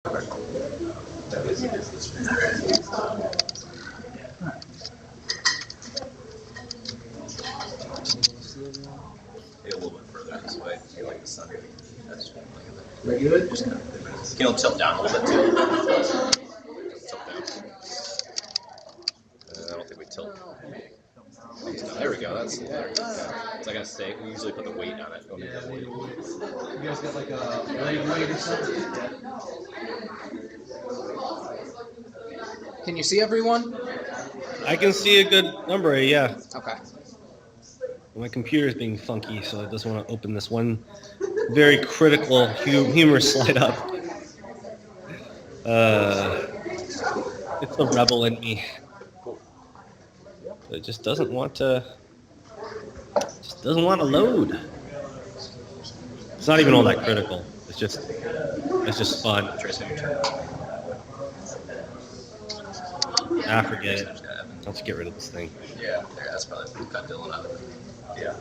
A little bit further this way. You like the sun. That's Are you good? just kind of, can you tilt down a little bit too? Tilt down. I don't think we tilt. There we go. That's better. Yeah. So I gotta stay. We usually put the weight on it. You guys got like a leg weight or something? Can you see everyone? I can see a good number, yeah. Okay. My computer is being funky, so it doesn't want to open this one very critical humor slide up. It's the rebel in me. It just doesn't want to. Load. It's not even all that critical. It's just fun. Forget it. Let's get rid of this thing. Yeah, that's probably cut Dylan out. Yeah.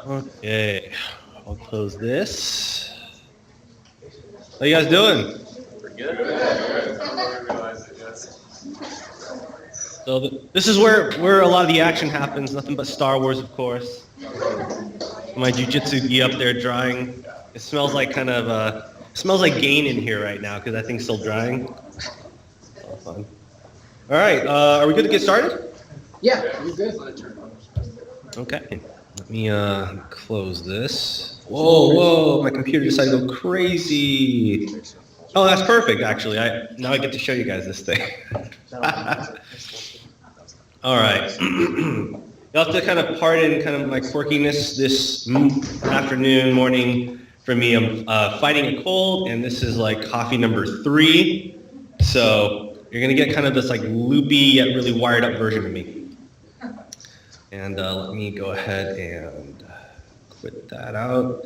Okay, I'll close this. How you guys doing? Pretty good. So this is where a lot of the action happens. Nothing but Star Wars, of course. My jujitsu gi up there drying. It smells like smells like Gain in here right now because that thing's still drying. All fun. All right, are we good to get started? Yeah, you're good. Okay. Let me close this. Whoa! My computer decided to go crazy. Oh, that's perfect. Actually, now I get to show you guys this thing. All right. You'll have to kind of pardon kind of my quirkiness this afternoon, morning. For me, I'm fighting a cold, and this is like coffee number 3. So you're gonna get kind of this like loopy yet really wired up version of me. And let me go ahead and quit that out.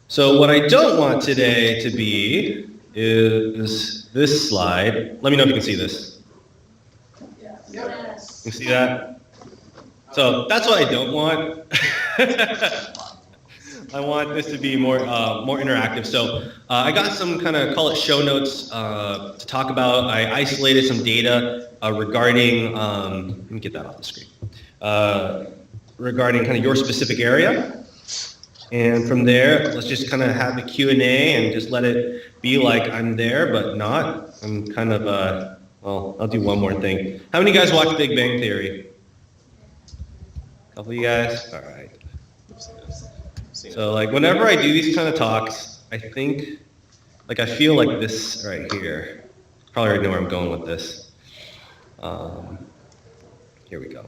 So what I don't want today to be is this slide. Let me know if you can see this. You see that? So that's what I don't want. I want this to be more interactive. So I got some kind of, call it show notes to talk about. I isolated some data regarding, let me get that off the screen, regarding kind of your specific area. And from there, let's just kind of have a Q&A and just let it be like I'm there, but not. I'm kind of, well, I'll do one more thing. How many of you guys watch Big Bang Theory? A couple of you guys? All right. So like whenever I do these kind of talks, I think, like I feel like this right here. Probably already know where I'm going with this. Here we go.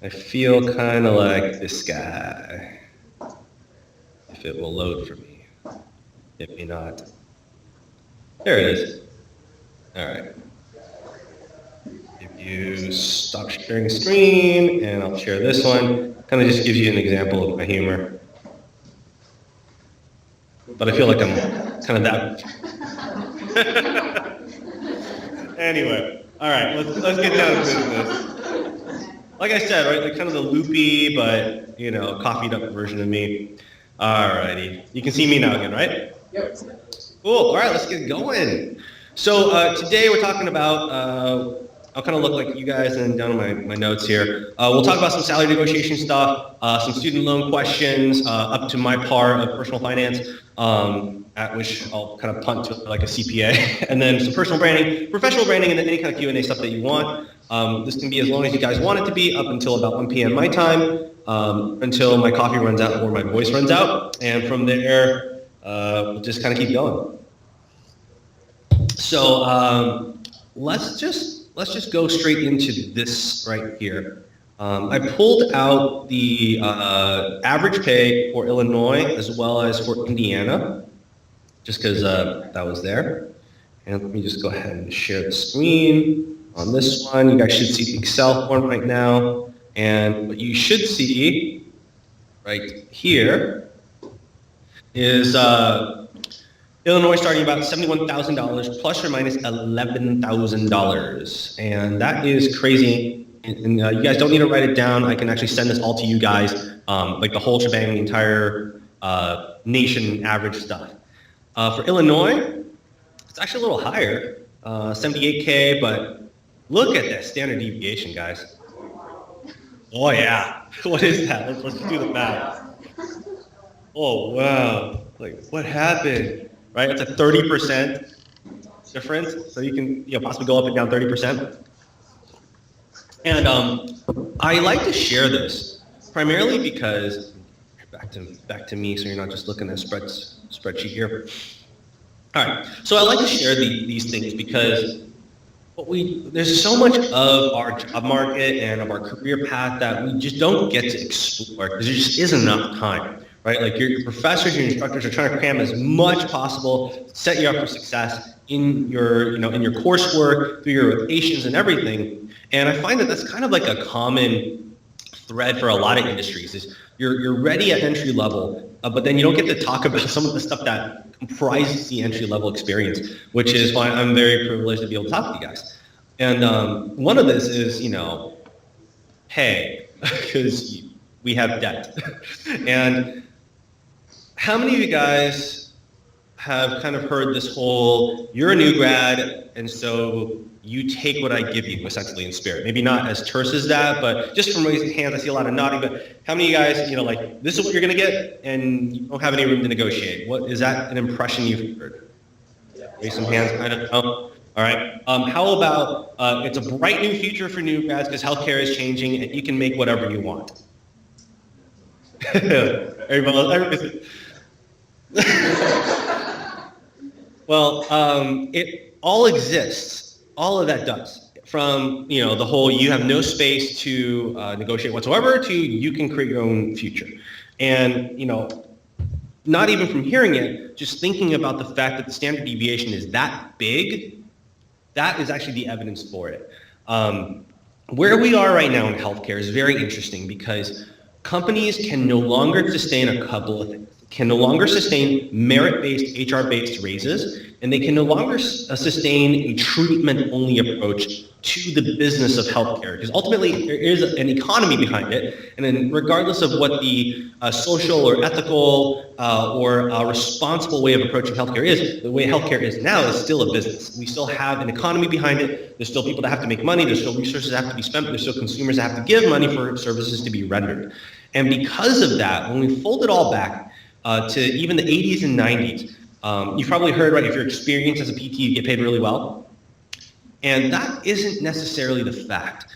I feel kind of like this guy. If it will load for me. It may not. There it is. All right. If you stop sharing screen, and I'll share this one, kind of just gives you an example of my humor. But I feel like I'm kind of that. Anyway, all right, let's get down to business. Like I said, right, like kind of the loopy, but coffeeed up version of me. All righty, you can see me now again, right? Yep. Cool. All right, let's get going. So today we're talking about, I'll kind of look like you guys and down on my notes here. We'll talk about some salary negotiation stuff, some student loan questions, up to my part of personal finance, at which I'll kind of punt to like a CPA, and then some personal branding, professional branding, and then any kind of Q&A stuff that you want. This can be as long as you guys want it to be, up until about 1 p.m. my time, until my coffee runs out or my voice runs out, and from there, we'll just kind of keep going. So let's just go straight into this right here. I pulled out the average pay for Illinois as well as for Indiana, just because that was there. And let me just go ahead and share the screen on this one. You guys should see the Excel form right now. And what you should see right here is Illinois starting about $71,000 plus or minus $11,000, and that is crazy. And you guys don't need to write it down. I can actually send this all to you guys, like the whole shebang, the entire nation average stuff. For Illinois, it's actually a little higher, 78K, but look at that standard deviation, guys. Oh yeah, what is that? Let's do the math. Oh wow, like what happened? Right, it's a 30% difference, so you can possibly go up and down 30%. And I like to share this primarily because back to me, so you're not just looking at a spreadsheet here. All right, so I like to share these things because there's so much of our job market and of our career path that we just don't get to explore because there just isn't enough time. Right, like your professors, your instructors are trying to cram as much possible, set you up for success in your, in your coursework, through your rotations and everything. And I find that that's kind of like a common thread for a lot of industries. Is you're ready at entry level, but then you don't get to talk about some of the stuff that comprises the entry level experience, which is why I'm very privileged to be able to talk to you guys. And one of this is, pay, because we have debt, and how many of you guys have kind of heard this whole, you're a new grad, and so you take what I give you, essentially, in spirit? Maybe not as terse as that, but just from raising hands, I see a lot of nodding, but how many of you guys, like, this is what you're going to get, and you don't have any room to negotiate? What, is that an impression you've heard? Raise some hands, kind of. Oh, all right. How about, it's a bright new future for new grads because healthcare is changing, and you can make whatever you want? Everybody. Well, it all exists. All of that does. From the whole you have no space to negotiate whatsoever to you can create your own future. And not even from hearing it, just thinking about the fact that the standard deviation is that big, that is actually the evidence for it. Where we are right now in healthcare is very interesting because companies can no longer sustain a couple of things. Can no longer sustain merit-based, HR-based raises, and they can no longer sustain a treatment-only approach to the business of healthcare, because ultimately there is an economy behind it, and then regardless of what the social or ethical or responsible way of approaching healthcare is, the way healthcare is now is still a business. We still have an economy behind it. There's still people that have to make money. There's still resources that have to be spent. There's still consumers that have to give money for services to be rendered. And because of that, when we fold it all back to even the 80s and 90s, you've probably heard, right, if you're experienced as a PT, you get paid really well. And that isn't necessarily the fact.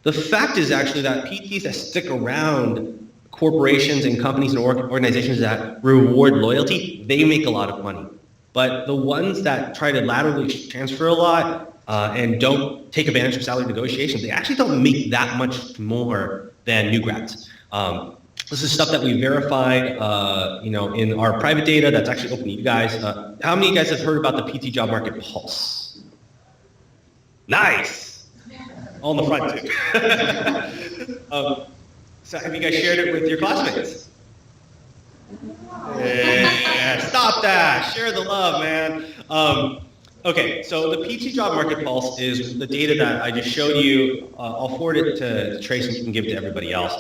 The fact is actually that PTs that stick around corporations and companies and organizations that reward loyalty, they make a lot of money. But the ones that try to laterally transfer a lot and don't take advantage of salary negotiations, they actually don't make that much more than new grads. This is stuff that we verified, in our private data that's actually open to you guys. How many of you guys have heard about the PT job market pulse? Nice. All in the front too. So have you guys shared it with your classmates? Yeah, stop that. Share the love, man. Okay, so the PT job market pulse is the data that I just showed you. I'll forward it to Trace and you can give it to everybody else.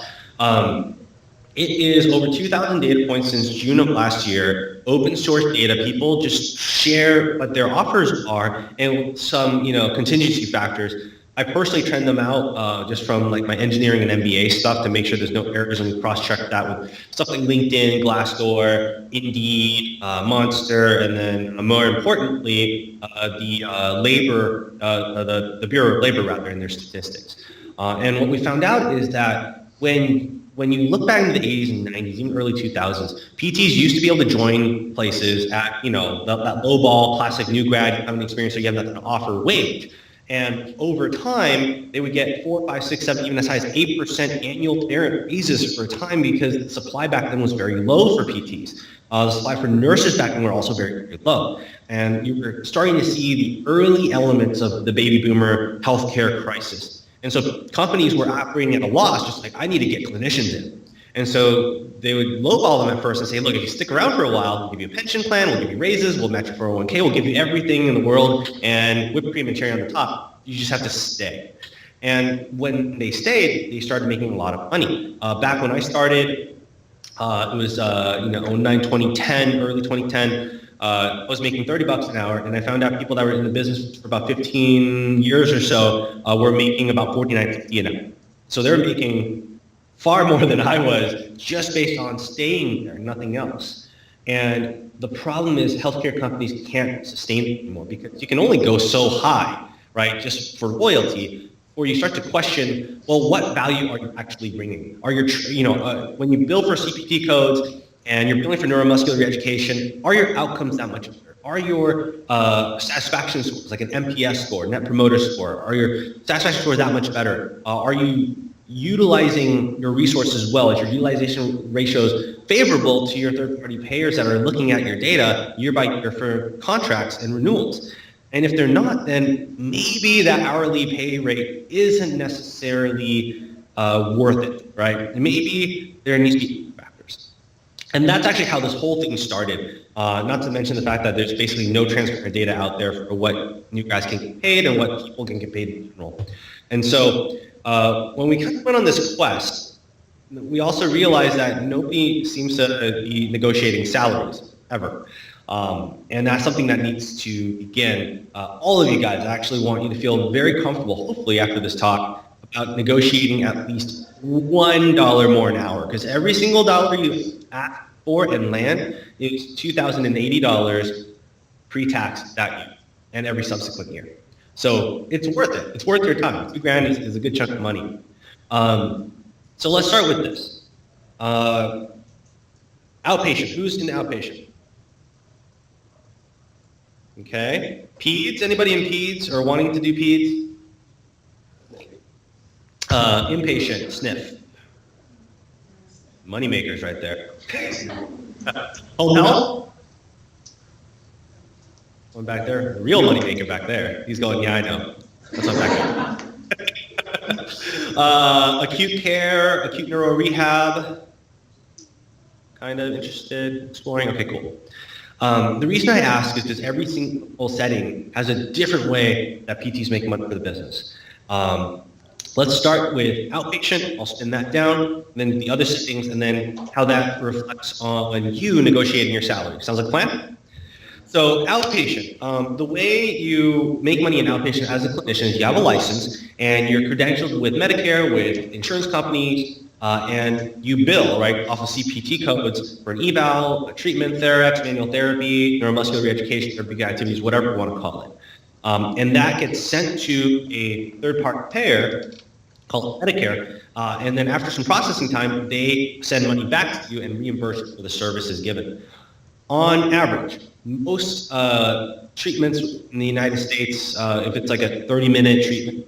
It is over 2,000 data points since June of last year. Open source data. People just share what their offers are and some, contingency factors. I personally trend them out just from like my engineering and MBA stuff to make sure there's no errors, and we cross-check that with stuff like LinkedIn, Glassdoor, Indeed, Monster, and then more importantly, the Bureau of Labor rather in their statistics. And what we found out is that when you look back into the 80s and 90s, even early 2000s, PTs used to be able to join places at, that low ball, classic new grad, you have an experience, so you have nothing to offer wage. And over time, they would get 4, 5, 6, 7, even as high as 8% annual merit raises for a time because the supply back then was very low for PTs. The supply for nurses back then were also very, very low. And you were starting to see the early elements of the baby boomer healthcare crisis. And so companies were operating at a loss, just like, I need to get clinicians in. And so they would lowball them at first and say, look, if you stick around for a while, we'll give you a pension plan, we'll give you raises, we'll match your 401k, we'll give you everything in the world, and whipped cream and cherry on the top. You just have to stay. And when they stayed, they started making a lot of money. Back when I started, it was 09, 2010, early 2010. I was making $30 an hour, and I found out people that were in the business for about 15 years or so were making about $49.50 an hour. So they're making far more than I was just based on staying there, nothing else. And the problem is healthcare companies can't sustain it anymore because you can only go so high, right, just for loyalty, or you start to question, well, what value are you actually bringing? Are your, when you bill for CPT codes and you're billing for neuromuscular reeducation, are your outcomes that much better? Are your satisfaction scores, like an NPS score, Net Promoter Score, are your satisfaction scores that much better? Are you utilizing your resources well? Is your utilization ratios favorable to your third-party payers that are looking at your data year by year for contracts and renewals? And if they're not, then maybe that hourly pay rate isn't necessarily worth it, right? And maybe there needs to be factors. And that's actually how this whole thing started. Not to mention the fact that there's basically no transparent data out there for what new guys can get paid and what people can get paid in general. And so when we kind of went on this quest, we also realized that nobody seems to be negotiating salaries ever. And that's something that needs to begin. All of you guys, I actually want you to feel very comfortable, hopefully after this talk, about negotiating at least $1 more an hour, because every single dollar you ask for and land is $2,080 pre-tax that year and every subsequent year. So it's worth it. It's worth your time. $2,000 is a good chunk of money. So let's start with this. Outpatient. Who's in outpatient? Okay. Peds. Anybody in Peds or wanting to do Peds? Inpatient. SNF. Moneymakers right there. Home health. One back there, the real moneymaker back there. He's going, yeah, I know. That's what back there. Acute care, acute neuro rehab. Kind of interested, exploring. Okay, cool. The reason I ask is because every single setting has a different way that PTs make money for the business. Let's start with outpatient. I'll spin that down, then the other settings, and then how that reflects on you negotiating your salary. Sounds like a plan? So outpatient, the way you make money in outpatient as a clinician is you have a license and you're credentialed with Medicare, with insurance companies, and you bill, right, off of CPT codes for an eval, a treatment, Therax, manual therapy, neuromuscular reeducation, therapeutic activities, whatever you want to call it. And that gets sent to a third-party payer called Medicare, and then after some processing time, they send money back to you and reimburse you for the services given. On average, most treatments in the United States, if it's like a 30-minute treatment,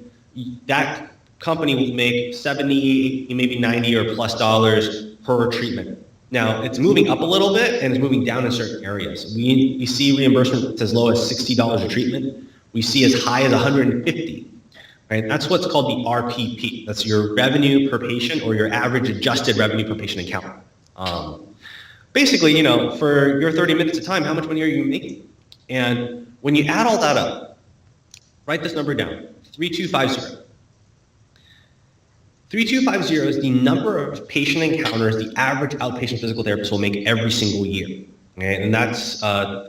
that company will make 70, maybe 90 or plus dollars per treatment. Now, it's moving up a little bit and it's moving down in certain areas. We see reimbursement as low as $60 a treatment. We see as high as 150. Right? That's what's called the RPP. That's your revenue per patient, or your average adjusted revenue per patient account. Basically, for your 30 minutes of time, how much money are you making? And when you add all that up, write this number down, 3250. 3250 is the number of patient encounters the average outpatient physical therapist will make every single year. Okay? And that's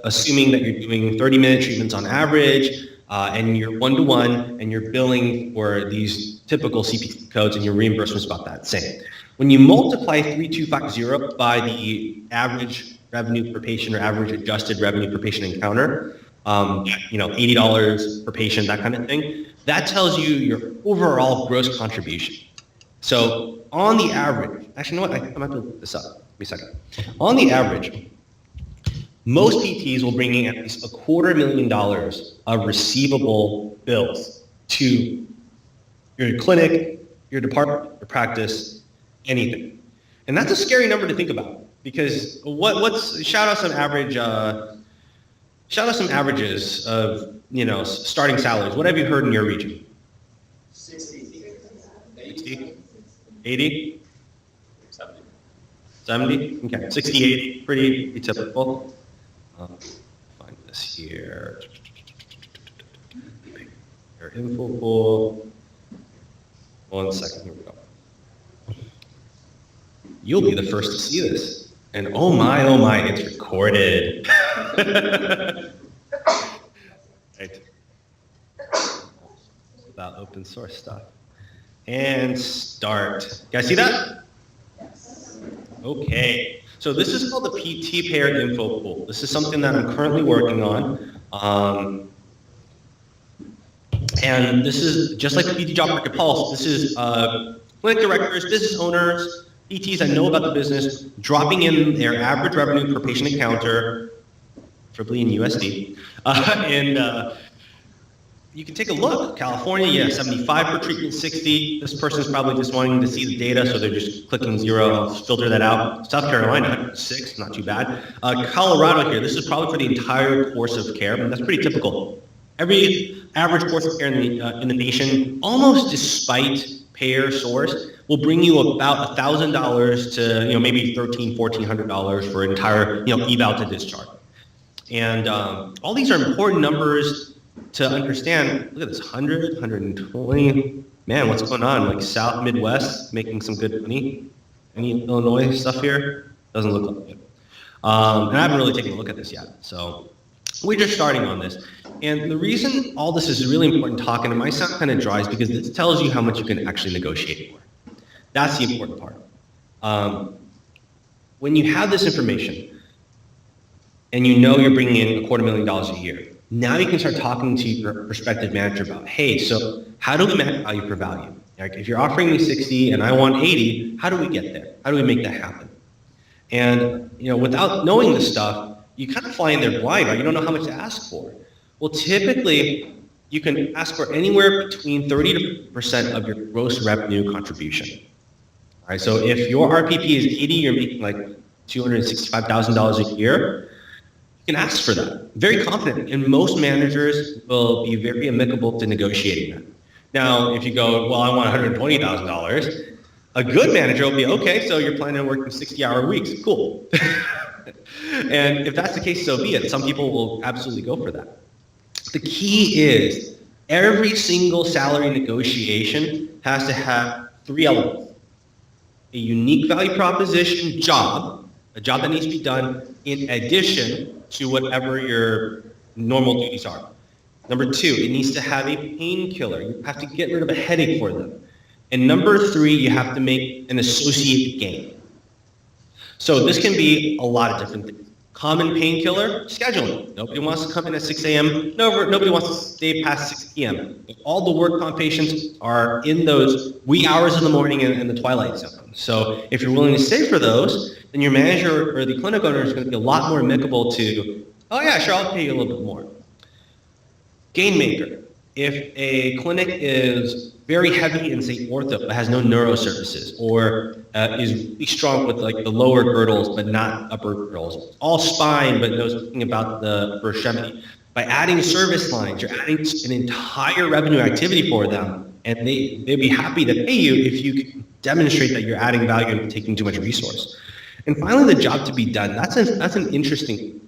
assuming that you're doing 30-minute treatments on average, and you're one-to-one, and you're billing for these typical CPT codes, and your reimbursement's about that same. When you multiply 3250 by the average revenue per patient or average adjusted revenue per patient encounter, $80 per patient, that kind of thing, that tells you your overall gross contribution. So on the average, actually, you know what? I might have to look this up. Give me a second. On the average, most PTs will bring in at least $250,000 of receivable bills to your clinic, your department, your practice, anything. And that's a scary number to think about, because shout out some averages of, starting salaries. What have you heard in your region? 60. 60? 80? 70. 70? Okay, 68, pretty typical. Find this here. Your info pool. 1 second, here we go. You'll be the first to see this. And oh my, it's recorded. Right. About open source stuff. And start. You guys see that? Okay. So this is called the PT pair info pool. This is something that I'm currently working on. And this is just like the PT Job Market Pulse. This is clinic directors, business owners, PTs that know about the business, dropping in their average revenue per patient encounter, preferably in USD. And you can take a look. California, yeah, 75 per treatment, 60. This person's probably just wanting to see the data, so they're just clicking 0. I'll filter that out. South Carolina, 6, not too bad. Colorado here, this is probably for the entire course of care, and that's pretty typical. Every average course of care in the nation, almost despite payer source, will bring you about $1,000 to maybe $1,300, $1,400 for an entire eval to discharge. And all these are important numbers to understand. Look at this, 100, 120. Man, what's going on? Like South Midwest making some good money. Any Illinois stuff here? Doesn't look like it. And I haven't really taken a look at this yet. So we're just starting on this. And the reason all this is really important talking, it might sound kind of dry, is because this tells you how much you can actually negotiate for. That's the important part. When you have this information and you're bringing in $250,000 a year, now you can start talking to your prospective manager about, hey, so how do we match value for value? Like if you're offering me 60 and I want 80, how do we get there? How do we make that happen? And without knowing this stuff, you kind of fly in there blind, right? You don't know how much to ask for. Well, typically, you can ask for anywhere between 30% to 50% of your gross revenue contribution. All right, so if your RPP is 80, you're making like $265,000 a year, you can ask for that. Very confident, and most managers will be very amicable to negotiating that. Now, if you go, well, I want $120,000, a good manager will be, okay, so you're planning on working 60-hour weeks, cool. And if that's the case, so be it. Some people will absolutely go for that. The key is every single salary negotiation has to have 3 elements. A unique value proposition job, a job that needs to be done in addition to whatever your normal duties are. Number 2, it needs to have a painkiller. You have to get rid of a headache for them. And number 3, you have to make an associated gain. So this can be a lot of different things. Common painkiller, scheduling. Nobody wants to come in at 6 a.m. Nobody wants to stay past 6 p.m. All the work comp patients are in those wee hours in the morning and the twilight zone. So if you're willing to stay for those, then your manager or the clinic owner is going to be a lot more amicable to, oh yeah, sure, I'll pay you a little bit more. Gain maker. If a clinic is very heavy in, say, ortho, but has no neuro services, or is really strong with like the lower girdles, but not upper girdles, all spine, but knows nothing about the upper extremity. By adding service lines, you're adding an entire revenue activity for them, and they'd be happy to pay you if you can demonstrate that you're adding value and taking too much resource. And finally, the job to be done. That's an interesting.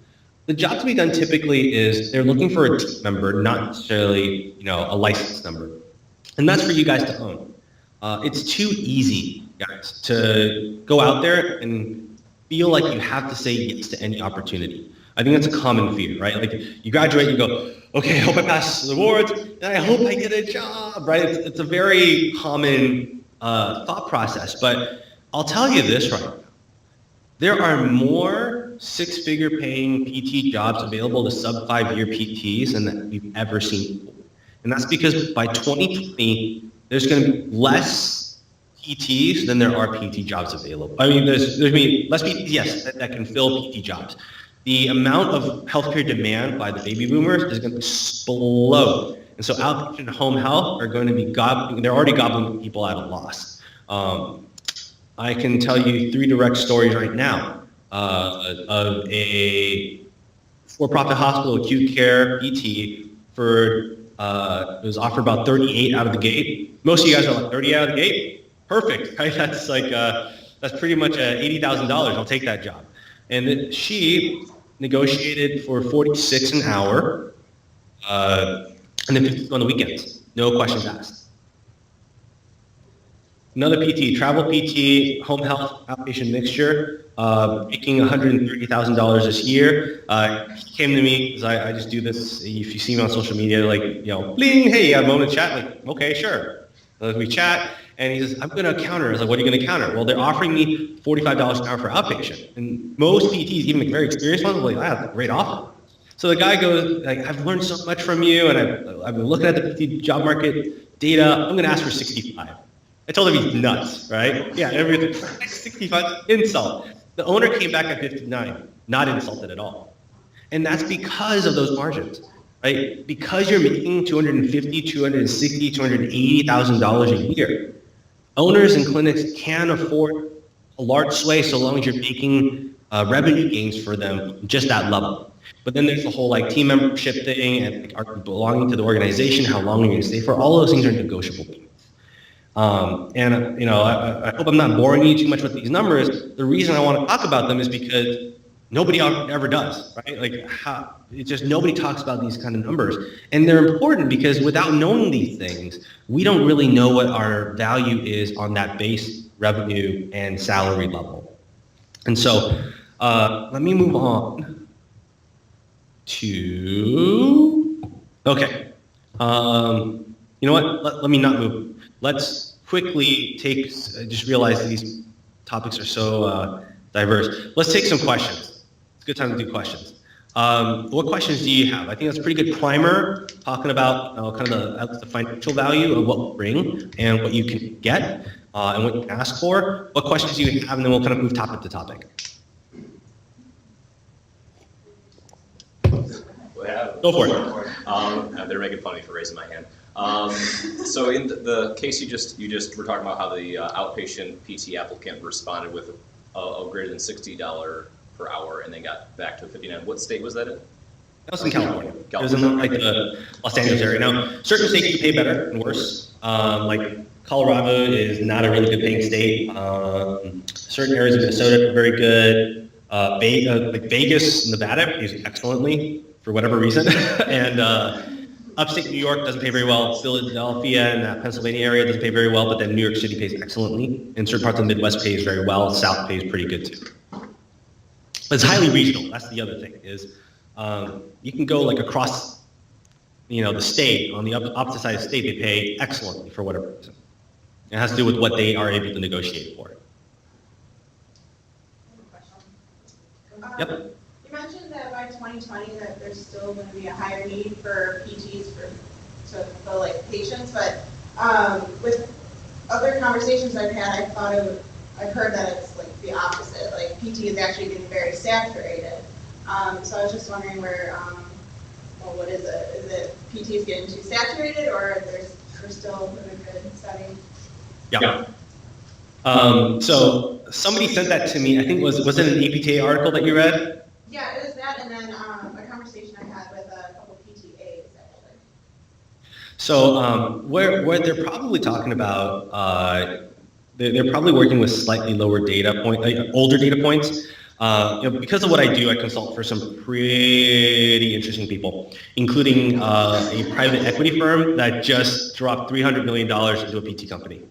The job to be done typically is they're looking for a team member, not necessarily a license number. And that's for you guys to own. It's too easy, guys, to go out there and feel like you have to say yes to any opportunity. I think that's a common fear, right? Like you graduate, you go, okay, I hope I pass the awards, and I hope I get a job, right? It's a very common thought process, but I'll tell you this right now. There are more 6-figure paying PT jobs available to sub 5-year PTs than we've ever seen before. And that's because by 2020, there's going to be less PTs than there are PT jobs available. I mean, there's going to be less PTs, yes, that can fill PT jobs. The amount of healthcare demand by the baby boomers is going to explode. And so outpatient home health are going to be they're already gobbling people at a loss. I can tell you 3 direct stories right now of a for-profit hospital acute care PT for it was offered about 38 out of the gate. Most of you guys are like 30 out of the gate. Perfect, right? That's like That's pretty much $80,000. I'll take that job. And she negotiated for 46 an hour, and then 50 on the weekends. No questions asked. Another PT, travel PT, home health, outpatient mixture, making $130,000 this year. He came to me because I just do this. If you see me on social media, like, you know, bling, hey, I have a moment to chat. Like, okay, sure. We chat, and he says, I'm going to counter. I was like, what are you going to counter? Well, they're offering me $45 an hour for outpatient. And most PTs, even the very experienced ones, are like, I have a great offer. So the guy goes, like, I've learned so much from you, and I've been looking at the PT job market data. I'm going to ask for 65. I told him he's nuts, right? Yeah, everything. 65, insult. The owner came back at 59, not insulted at all. And that's because of those margins, right? Because you're making $250,000, $260,000, $280,000 a year. Owners and clinics can afford a large sway so long as you're making revenue gains for them just that level. But then there's the whole like team membership thing and like, are you belonging to the organization, how long are you going to stay for? All those things are negotiable. And you know, I hope I'm not boring you too much with these numbers. The reason I want to talk about them is because nobody ever does, right? Like, it's just nobody talks about these kind of numbers, and they're important because without knowing these things, we don't really know what our value is on that base revenue and salary level. And so, let me move on to okay. You know what? Let me not move. Let's quickly take, just realize these topics are so diverse. Let's take some questions. It's a good time to do questions. What questions do you have? I think that's a pretty good primer, talking about kind of the financial value of what we bring and what you can get and what you can ask for. What questions do you have, and then we'll kind of move topic to topic. Go for it. They're making fun of me for raising my hand. So in the case you just were talking about how the outpatient PT applicant responded with a greater than $60 per hour and then got back to 59. What state was that in? That was in California. It was in like the Los Angeles area. Now, certain states pay better and worse. Like Colorado is not a really good paying state. Certain areas of Minnesota are very good. Like Vegas, Nevada pays excellently for whatever reason. And upstate New York doesn't pay very well. Philadelphia and that Pennsylvania area doesn't pay very well, but then New York City pays excellently. And certain parts of the Midwest pays very well. South pays pretty good too. But it's highly regional. That's the other thing is you can go like across, you know, the state, on the opposite side of the state, they pay excellently for whatever reason. It has to do with what they are able to negotiate for. Yep. You mentioned that by 2020 that there's still going to be a higher need for PTs to fill like patients, but with other conversations I've had, I've heard that it's like the opposite. Like PT is actually getting very saturated. So I was just wondering where, well, what is it? Is it PTs getting too saturated, or we're still in a good setting? Yeah. So somebody sent that to me. I think was it an APTA article that you read? Yeah, it was that, and then a conversation I had with a couple PTAs actually. So where they're probably talking about, they're probably working with slightly lower data older data points. You know, because of what I do, I consult for some pretty interesting people, including a private equity firm that just dropped $300 million into a PT company.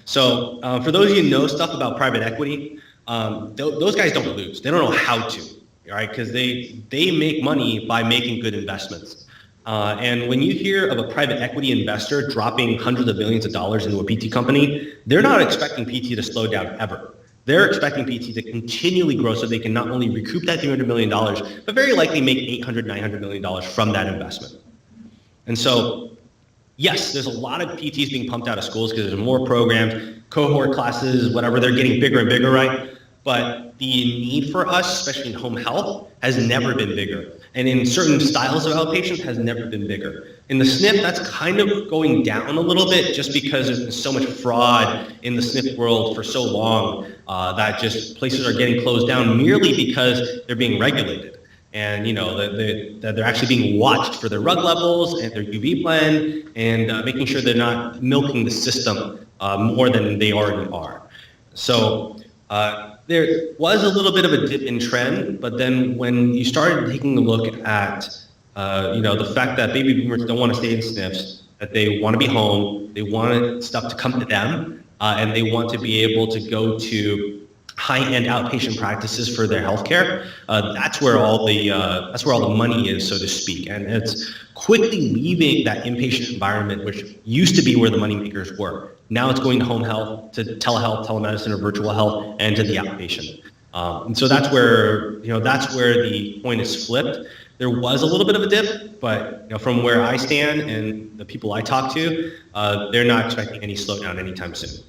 So for those of you who know stuff about private equity, those guys don't lose. They don't know how to, right? Because they make money by making good investments. And when you hear of a private equity investor dropping hundreds of millions of dollars into a PT company, they're not expecting PT to slow down ever. They're expecting PT to continually grow so they can not only recoup that $300 million, but very likely make $800, $900 million from that investment. And so, yes, there's a lot of PTs being pumped out of schools because there's more programs, cohort classes, whatever, they're getting bigger and bigger, right? But the need for us, especially in home health, has never been bigger. And in certain styles of outpatient has never been bigger. In the SNF, that's kind of going down a little bit just because there's been so much fraud in the SNF world for so long that just places are getting closed down merely because they're being regulated. And you know they're actually being watched for their rug levels and their UV blend and making sure they're not milking the system more than they already are. So there was a little bit of a dip in trend, but then when you started taking a look at the fact that baby boomers don't want to stay in SNFs, that they want to be home, they want stuff to come to them, and they want to be able to go to high-end outpatient practices for their healthcare. That's where all the money is, so to speak, and it's quickly leaving that inpatient environment, which used to be where the moneymakers were. Now it's going to home health, to telehealth, telemedicine, or virtual health, and to the outpatient. And so that's where the point is flipped. There was a little bit of a dip, but from where I stand and the people I talk to, they're not expecting any slowdown anytime soon.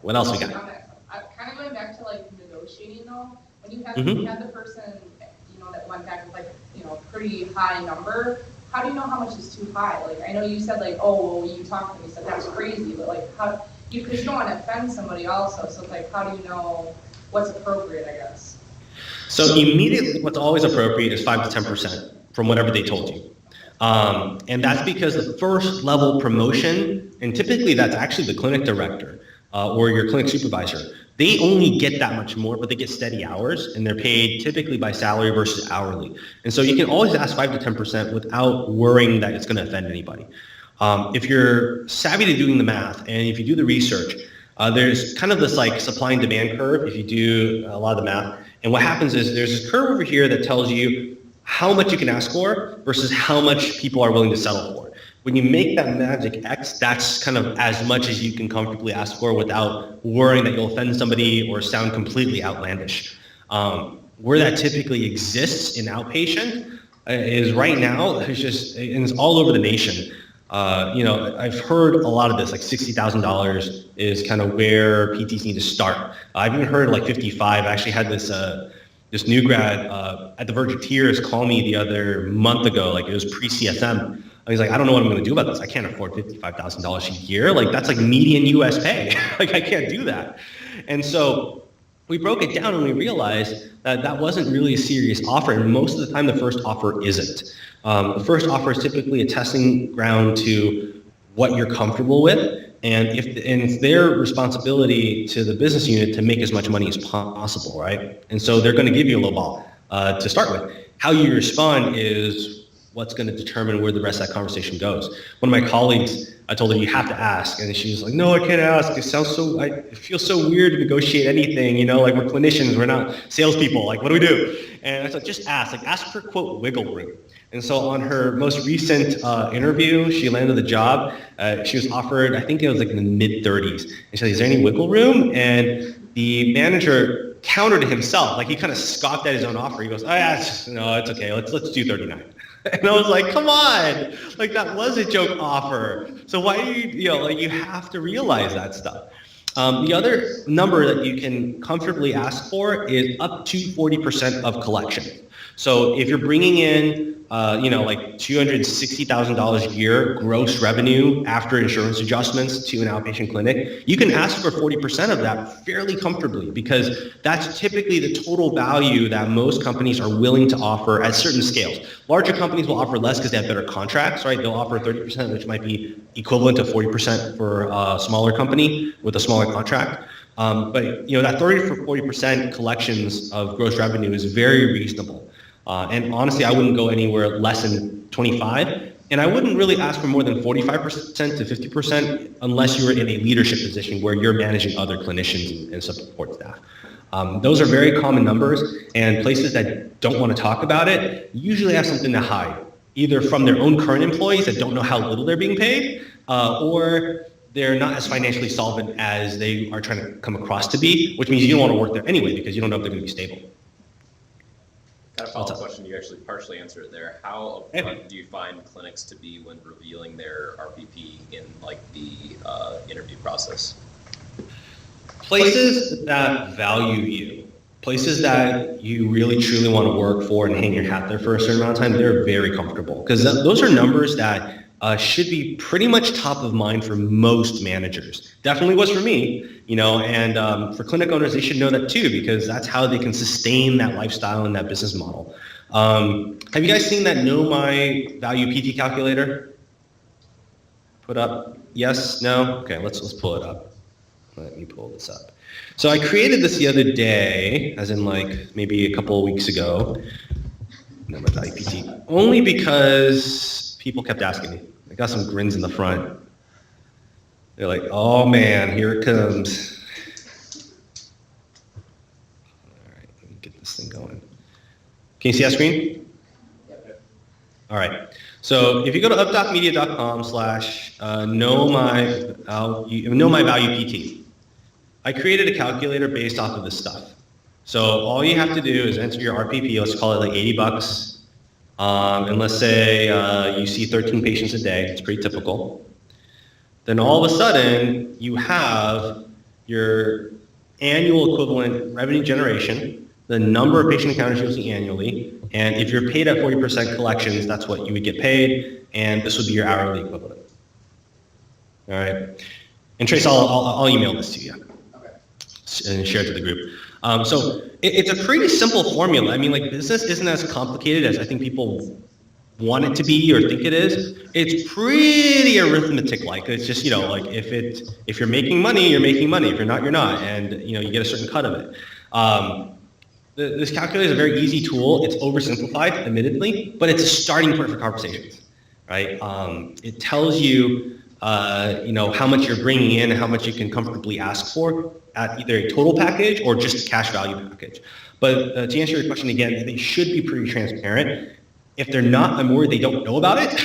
What else we got? Kind of going back to like negotiating though, when you had, Mhm. you had the person, that went back with like, pretty high number, how do you know how much is too high? Like, I know you said like, oh, well, you talked to me, you said that's crazy, but like because you don't want to offend somebody also, so it's like, how do you know what's appropriate, I guess? So immediately, what's always appropriate is 5 to 10% from whatever they told you. And that's because the first level promotion, and typically that's actually the clinic director or your clinic supervisor, they only get that much more, but they get steady hours and they're paid typically by salary versus hourly. And so you can always ask 5 to 10% without worrying that it's going to offend anybody. If you're savvy to doing the math and if you do the research, there's kind of this like supply and demand curve if you do a lot of the math. And what happens is there's this curve over here that tells you how much you can ask for versus how much people are willing to settle for. When you make that magic X, that's kind of as much as you can comfortably ask for without worrying that you'll offend somebody or sound completely outlandish. Where that typically exists in outpatient is right now, and it's all over the nation. I've heard a lot of this, like $60,000 is kind of where PTs need to start. I've even heard like 55. I actually had this new grad at the verge of tears call me the other month ago, like it was pre-CSM. He's like, I don't know what I'm going to do about this. I can't afford $55,000 a year. Like that's like median US pay. Like I can't do that. And so we broke it down and we realized that that wasn't really a serious offer. And most of the time, the first offer isn't. The first offer is typically a testing ground to what you're comfortable with. And it's their responsibility to the business unit to make as much money as possible, right? And so they're going to give you a low ball to start with. How you respond is what's going to determine where the rest of that conversation goes. One of my colleagues, I told her, you have to ask. And she was like, no, I can't ask. It feels so weird to negotiate anything, like we're clinicians, we're not salespeople. Like, what do we do? And I said, just ask, ask for quote, wiggle room. And so on her most recent interview, she landed the job. She was offered, I think it was like in the mid 30s. And she said, is there any wiggle room? And the manager countered himself. Like he kind of scoffed at his own offer. He goes, oh yeah, no, it's okay. Let's do 39. And I was like, come on, like that was a joke offer. So why do you have to realize that stuff. The other number that you can comfortably ask for is up to 40% of collection. So if you're bringing in, like $260,000 a year gross revenue after insurance adjustments to an outpatient clinic, you can ask for 40% of that fairly comfortably because that's typically the total value that most companies are willing to offer at certain scales. Larger companies will offer less because they have better contracts, right? They'll offer 30%, which might be equivalent to 40% for a smaller company with a smaller contract. But that 30 to 40% collections of gross revenue is very reasonable. And honestly, I wouldn't go anywhere less than 25. And I wouldn't really ask for more than 45% to 50% unless you were in a leadership position where you're managing other clinicians and support staff. Those are very common numbers, and places that don't want to talk about it usually have something to hide, either from their own current employees that don't know how little they're being paid, or they're not as financially solvent as they are trying to come across to be, which means you don't want to work there anyway because you don't know if they're going to be stable. Got a follow-up question. You actually partially answered it there. How upfront do you find clinics to be when revealing their RPP in like the interview process? Places that value you, places that you really truly want to work for and hang your hat there for a certain amount of time, they're very comfortable because those are numbers that should be pretty much top of mind for most managers. Definitely was for me, and for clinic owners, they should know that too, because that's how they can sustain that lifestyle and that business model. Have you guys seen that Know My Value PT calculator? put up? Yes, no? Okay, let's pull it up. Let me pull this up. So I created this the other day, as in like maybe a couple of weeks ago. Number of DPT. Only because people kept asking me. I got some grins in the front. They're like, oh man, here it comes. All right, let me get this thing going. Can you see that screen? All right. So if you go to updocmedia.com/know my value PT, I created a calculator based off of this stuff. So all you have to do is enter your RPP. Let's call it like $80. And let's say you see 13 patients a day. It's pretty typical. Then all of a sudden you have your annual equivalent revenue generation, the number of patient encounters you'll see annually, and if you're paid at 40% collections, that's what you would get paid, and this would be your hourly equivalent. All right. And Trace, I'll email this to you. And share it to the group. So it's a pretty simple formula. I mean, like, business isn't as complicated as I think people want it to be or think it is. It's pretty arithmetic-like. It's just, like if you're making money, you're making money. If you're not, you're not. And, you get a certain cut of it. This calculator is a very easy tool. It's oversimplified, admittedly, but it's a starting point for conversations, right? It tells you, how much you're bringing in and how much you can comfortably ask for at either a total package or just a cash value package. But to answer your question again, they should be pretty transparent. If they're not, I'm worried they don't know about it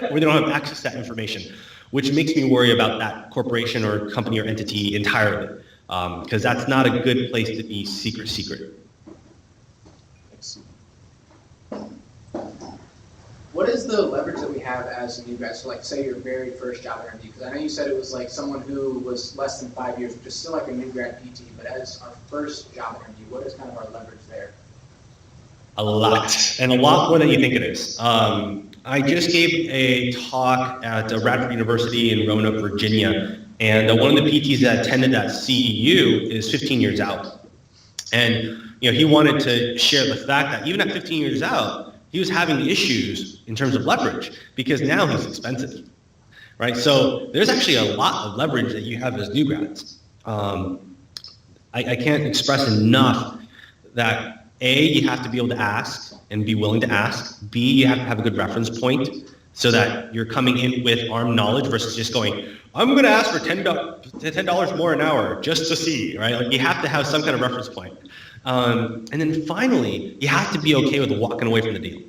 or they don't have access to that information, which makes me worry about that corporation or company or entity entirely, because that's not a good place to be secret. What is the leverage that we have as a new grad? So like say your very first job interview, because I know you said it was like someone who was less than 5 years, which is still like a new grad PT, but as our first job interview, what is kind of our leverage there? A lot, and a lot more than you think it is. I just gave a talk at Radford University in Roanoke, Virginia, and one of the PTs that attended that CEU is 15 years out. And he wanted to share the fact that even at 15 years out, he was having issues in terms of leverage because now he's expensive, right? So there's actually a lot of leverage that you have as new grads. I can't express enough that A, you have to be able to ask and be willing to ask. B, you have to have a good reference point so that you're coming in with armed knowledge versus just going, I'm going to ask for $10 more an hour just to see, right? Like you have to have some kind of reference point. And then finally, you have to be okay with walking away from the deal.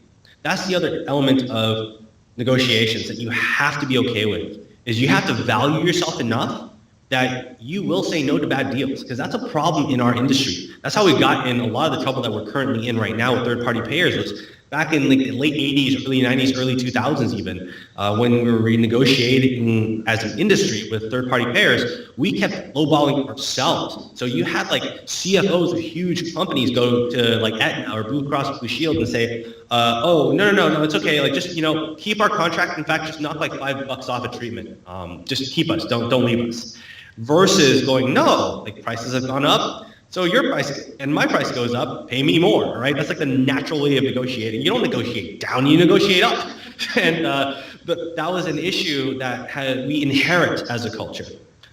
That's the other element of negotiations that you have to be okay with, is you have to value yourself enough that you will say no to bad deals, because that's a problem in our industry. That's how we got in a lot of the trouble that we're currently in right now with third-party payers. Was back in like the late 80s, early 90s, early 2000s even, when we were renegotiating as an industry with third-party payers, we kept lowballing ourselves. So you had like CFOs of huge companies go to like Aetna or Blue Cross Blue Shield and say, oh, no, it's okay. Like just, keep our contract. In fact, just knock like $5 off a treatment. Just keep us, don't leave us. Versus going, no, like prices have gone up. So your price and my price goes up, pay me more, right? That's like the natural way of negotiating. You don't negotiate down, you negotiate up. And that was an issue that we inherit as a culture.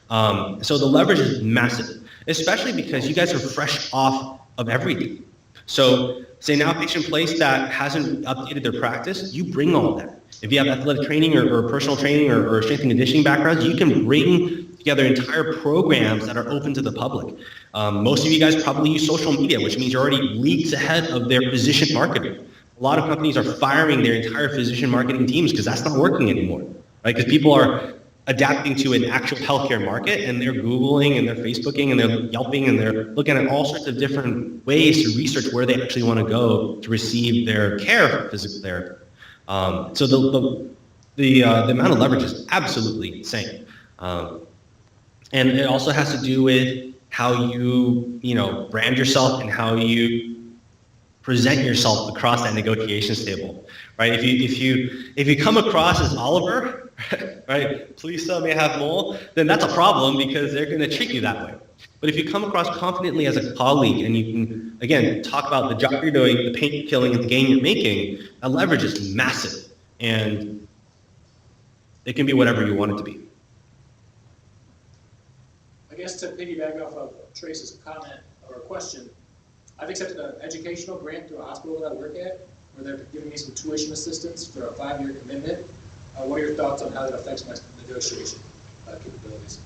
So the leverage is massive, especially because you guys are fresh off of everything. So say now a patient place that hasn't updated their practice, you bring all that. If you have athletic training or personal training or strength and conditioning backgrounds, you can bring together entire programs that are open to the public. Most of you guys probably use social media, which means you're already leagues ahead of their physician marketing. A lot of companies are firing their entire physician marketing teams because that's not working anymore, right? Because people are adapting to an actual healthcare market and they're Googling and they're Facebooking and they're Yelping and they're looking at all sorts of different ways to research where they actually want to go to receive their care for physical therapy. So the amount of leverage is absolutely insane. And it also has to do with how you brand yourself and how you present yourself across that negotiations table, right? If you come across as Oliver, right? Please tell me I have mole. Then that's a problem because they're going to treat you that way. But if you come across confidently as a colleague and you can again talk about the job you're doing, the pain you're killing, and the gain you're making, that leverage is massive. And It can be whatever you want it to be. I guess to piggyback off of Trace's comment or question, I've accepted an educational grant through a hospital that I work at, where they're giving me some tuition assistance for a 5-year commitment. What are your thoughts on how that affects my negotiation capabilities?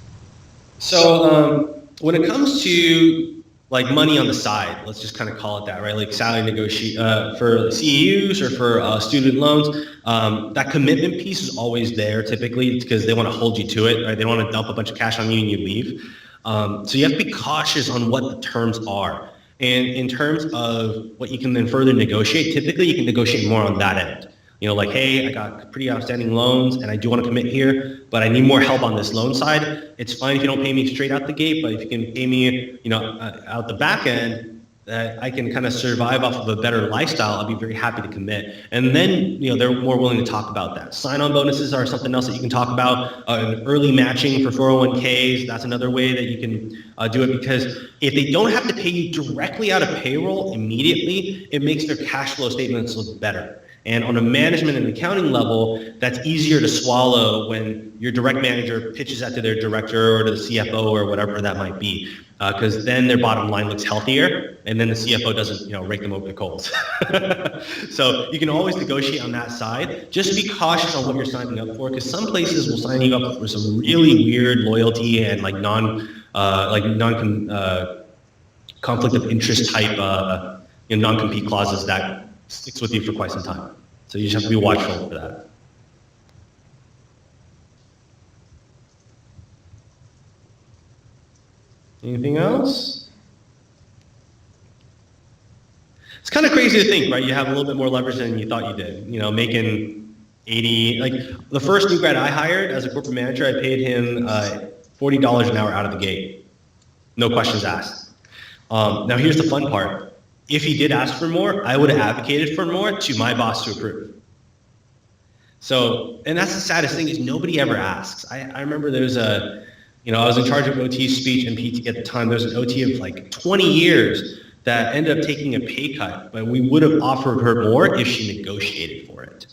So when it comes to like money on the side, let's just kind of call it that, right? Like salary negotiate for CEUs or for student loans, that commitment piece is always there typically because they want to hold you to it, right? They don't want to dump a bunch of cash on you and you leave. So you have to be cautious on what the terms are. And in terms of what you can then further negotiate, typically you can negotiate more on that end. You know, like, hey, I got pretty outstanding loans and I do want to commit here, but I need more help on this loan side. It's fine if you don't pay me straight out the gate, but if you can pay me, you know, out the back end, that I can kind of survive off of a better lifestyle, I'll be very happy to commit. And then, you know, they're more willing to talk about that. Sign-on bonuses are something else that you can talk about. Early matching for 401ks, that's another way that you can do it, because if they don't have to pay you directly out of payroll immediately, it makes their cash flow statements look better. And on a management and accounting level, that's easier to swallow when your direct manager pitches that to their director or to the CFO or whatever that might be, because then their bottom line looks healthier, and then the CFO doesn't, you know, rake them over the coals. So you can always negotiate on that side. Just be cautious on what you're signing up for, because some places will sign you up for some really weird loyalty and like conflict of interest type, non-compete clauses that sticks with you for quite some time. So you just have to be watchful for that. Anything else? It's kind of crazy to think, right? You have a little bit more leverage than you thought you did. You know, making 80, like the first new grad I hired as a corporate manager, I paid him $40 an hour out of the gate. No questions asked. Now here's the fun part. If he did ask for more, I would have advocated for more to my boss to approve. So, and that's the saddest thing, is nobody ever asks. I remember there's I was in charge of OT speech and PT at the time. There's an OT of like 20 years that ended up taking a pay cut, but we would have offered her more if she negotiated for it.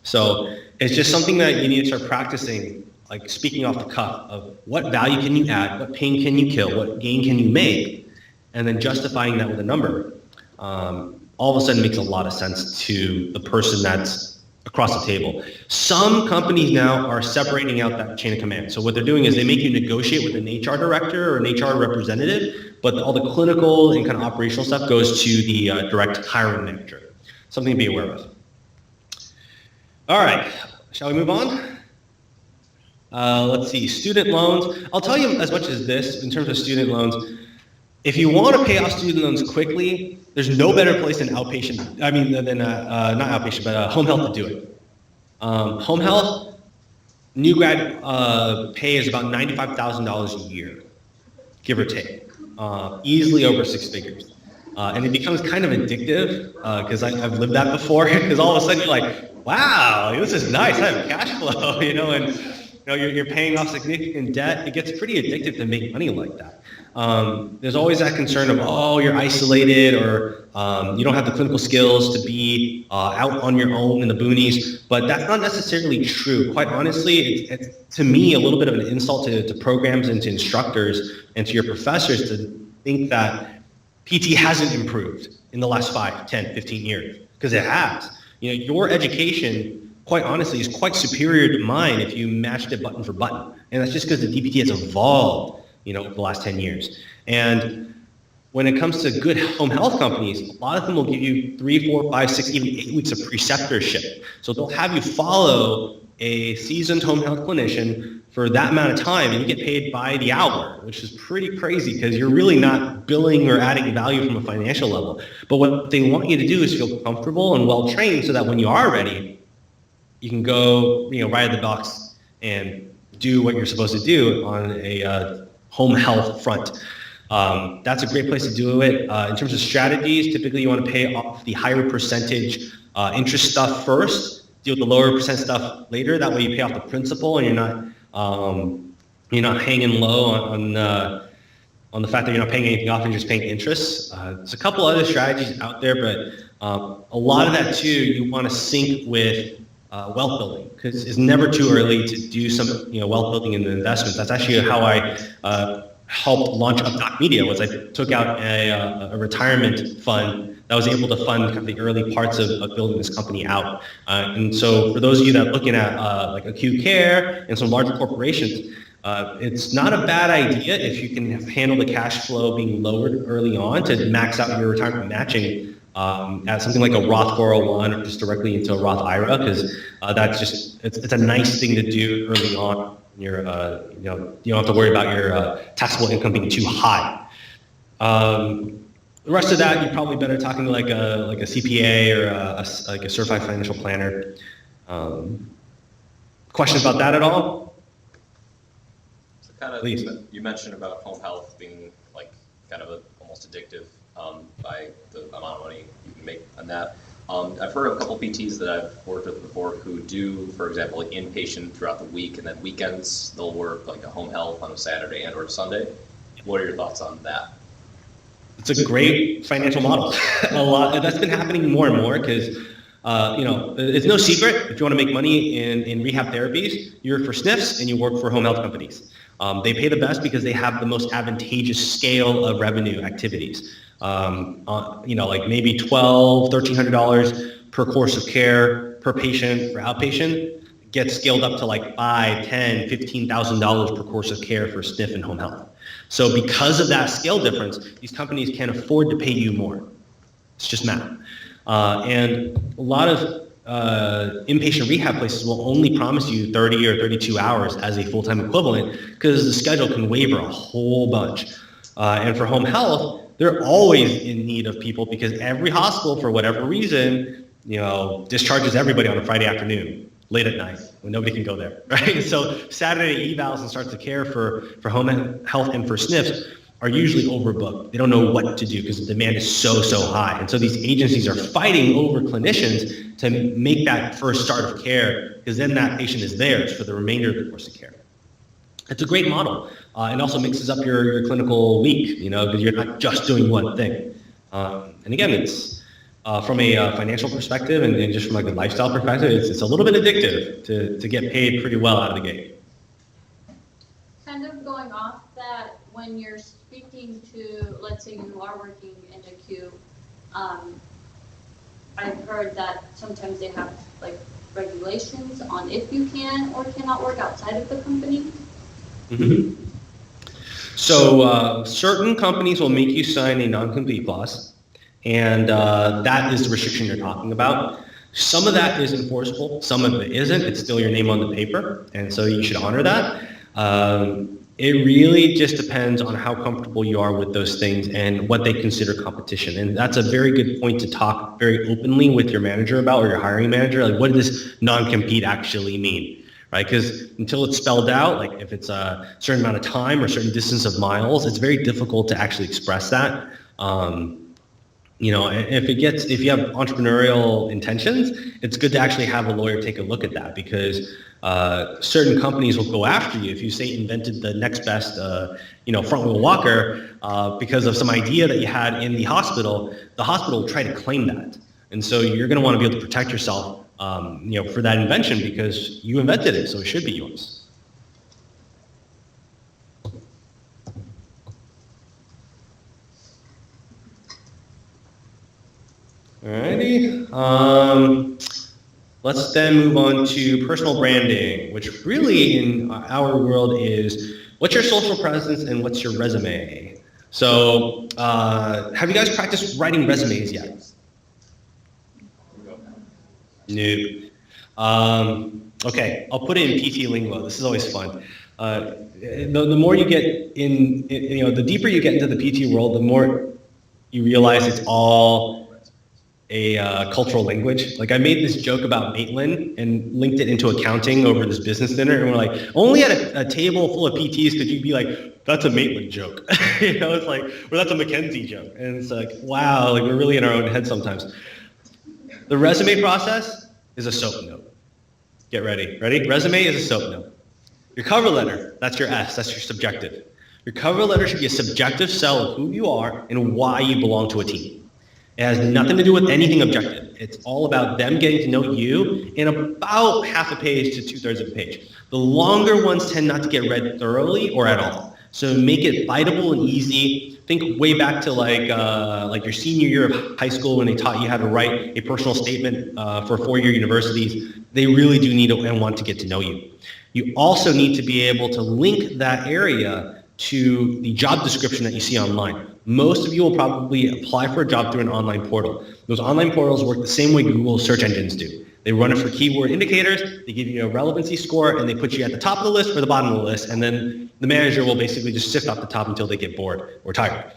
So it's just something that you need to start practicing, like speaking off the cuff of what value can you add, what pain can you kill, what gain can you make, and then justifying that with a number. All of a sudden makes a lot of sense to the person that's across the table. Some companies now are separating out that chain of command. So what they're doing is they make you negotiate with an HR director or an HR representative, but all the clinical and kind of operational stuff goes to the direct hiring manager. Something to be aware of. All right, shall we move on? Let's see, student loans. I'll tell you as much as this in terms of student loans. If you want to pay off student loans quickly, there's no better place than outpatient. I mean, not outpatient, but home health to do it. Home health, new grad pay is about $95,000 a year, give or take, easily over 6 figures. And it becomes kind of addictive because I've lived that before. Because all of a sudden you're like, wow, this is nice. I have cash flow, and you're paying off significant debt. It gets pretty addictive to make money like that. There's always that concern of, oh, you're isolated, or you don't have the clinical skills to be out on your own in the boonies, but that's not necessarily true. Quite honestly, it's to me a little bit of an insult to programs and to instructors and to your professors to think that PT hasn't improved in the last 5, 10, 15 years, because it has. Your education, quite honestly, is quite superior to mine if you matched it button for button, and that's just because the DPT has evolved over the last 10 years. And when it comes to good home health companies, a lot of them will give you 3, 4, 5, 6, even 8 weeks of preceptorship. So they'll have you follow a seasoned home health clinician for that amount of time, and you get paid by the hour, which is pretty crazy because you're really not billing or adding value from a financial level. But what they want you to do is feel comfortable and well-trained so that when you are ready, you can go, right at the docks and do what you're supposed to do on a home health front. That's a great place to do it. In terms of strategies, typically you want to pay off the higher percentage interest stuff first, deal with the lower percent stuff later. That way you pay off the principal and you're not hanging low on the fact that you're not paying anything off and you're just paying interest. There's a couple other strategies out there, but a lot of that too, you want to sync with wealth building, because it's never too early to do some wealth building in the investments. That's actually how I helped launch up Doc Media. Was I took out a retirement fund that was able to fund kind of the early parts of building this company out. And so for those of you that are looking at like acute care and some larger corporations, it's not a bad idea if you can handle the cash flow being lowered early on to max out your retirement matching at something like a Roth 401 or just directly into a Roth IRA, because that's just it's a nice thing to do early on. You're you don't have to worry about your taxable income being too high. The rest of that, you're probably better talking to like a CPA or like a certified financial planner. Questions about that at all? So kind of, Please. you mentioned about home health being like kind of almost addictive by the amount of money you can make on that. I've heard of a couple PTs that I've worked with before who do, for example, like inpatient throughout the week, and then weekends they'll work like a home health on a Saturday and or a Sunday. What are your thoughts on that? It's a great financial model. That's been happening more and more because, it's no secret if you want to make money in rehab therapies, you work for SNFs and you work for home health companies. They pay the best because they have the most advantageous scale of revenue activities. Like maybe $1,200, $1,300 per course of care per patient for outpatient gets scaled up to like $5,000, $10,000, $15,000 per course of care for SNF and home health. So because of that scale difference, these companies can afford to pay you more. It's just math. And a lot of inpatient rehab places will only promise you 30 or 32 hours as a full-time equivalent because the schedule can waiver a whole bunch. And for home health, they're always in need of people because every hospital, for whatever reason, discharges everybody on a Friday afternoon, late at night, when nobody can go there, right? So Saturday evals and starts of care for home health and for SNFs are usually overbooked. They don't know what to do because the demand is so high. And so these agencies are fighting over clinicians to make that first start of care, because then that patient is theirs for the remainder of the course of care. It's a great model. It also mixes up your clinical week, because you're not just doing one thing. And again, it's from a financial perspective and just from like a lifestyle perspective, it's a little bit addictive to get paid pretty well out of the gate. Kind of going off that, when you're speaking to, let's say you are working in acute, I've heard that sometimes they have like regulations on if you can or cannot work outside of the company. Mm-hmm. So certain companies will make you sign a non-compete clause, and that is the restriction you're talking about. Some of that is enforceable, some of it isn't. It's still your name on the paper, and so you should honor that. It really just depends on how comfortable you are with those things and what they consider competition. And that's a very good point to talk very openly with your manager about, or your hiring manager. Like, what does this non-compete actually mean? Right? Because until it's spelled out, like if it's a certain amount of time or a certain distance of miles, it's very difficult to actually express that. If you have entrepreneurial intentions, it's good to actually have a lawyer take a look at that, because certain companies will go after you if you say invented the next best, front wheel walker, because of some idea that you had in the hospital. The hospital will try to claim that, and so you're going to want to be able to protect yourself, for that invention, because you invented it, so it should be yours. Alrighty. Let's then move on to personal branding, which really in our world is what's your social presence and what's your resume. So have you guys practiced writing resumes yet? No. Okay, I'll put it in PT lingo. This is always fun. The more you get in, the deeper you get into the PT world, the more you realize it's all a cultural language. Like, I made this joke about Maitland and linked it into accounting over this business dinner, and we're like, only at a table full of PTs could you be like, that's a Maitland joke. It's like, or that's a McKenzie joke. And it's like, wow, like we're really in our own head sometimes. The resume process is a soap note. Get ready. Ready? Resume is a soap note. Your cover letter, that's your S, that's your subjective. Your cover letter should be a subjective sell of who you are and why you belong to a team. It has nothing to do with anything objective. It's all about them getting to know you in about half a page to 2/3 of a page. The longer ones tend not to get read thoroughly or at all. So make it biteable and easy. Think way back to like your senior year of high school when they taught you how to write a personal statement for 4-year universities. They really do need to and want to get to know you. You also need to be able to link that area to the job description that you see online. Most of you will probably apply for a job through an online portal. Those online portals work the same way Google search engines do. They run it for keyword indicators, they give you a relevancy score, and they put you at the top of the list or the bottom of the list, and then the manager will basically just sift off the top until they get bored or tired.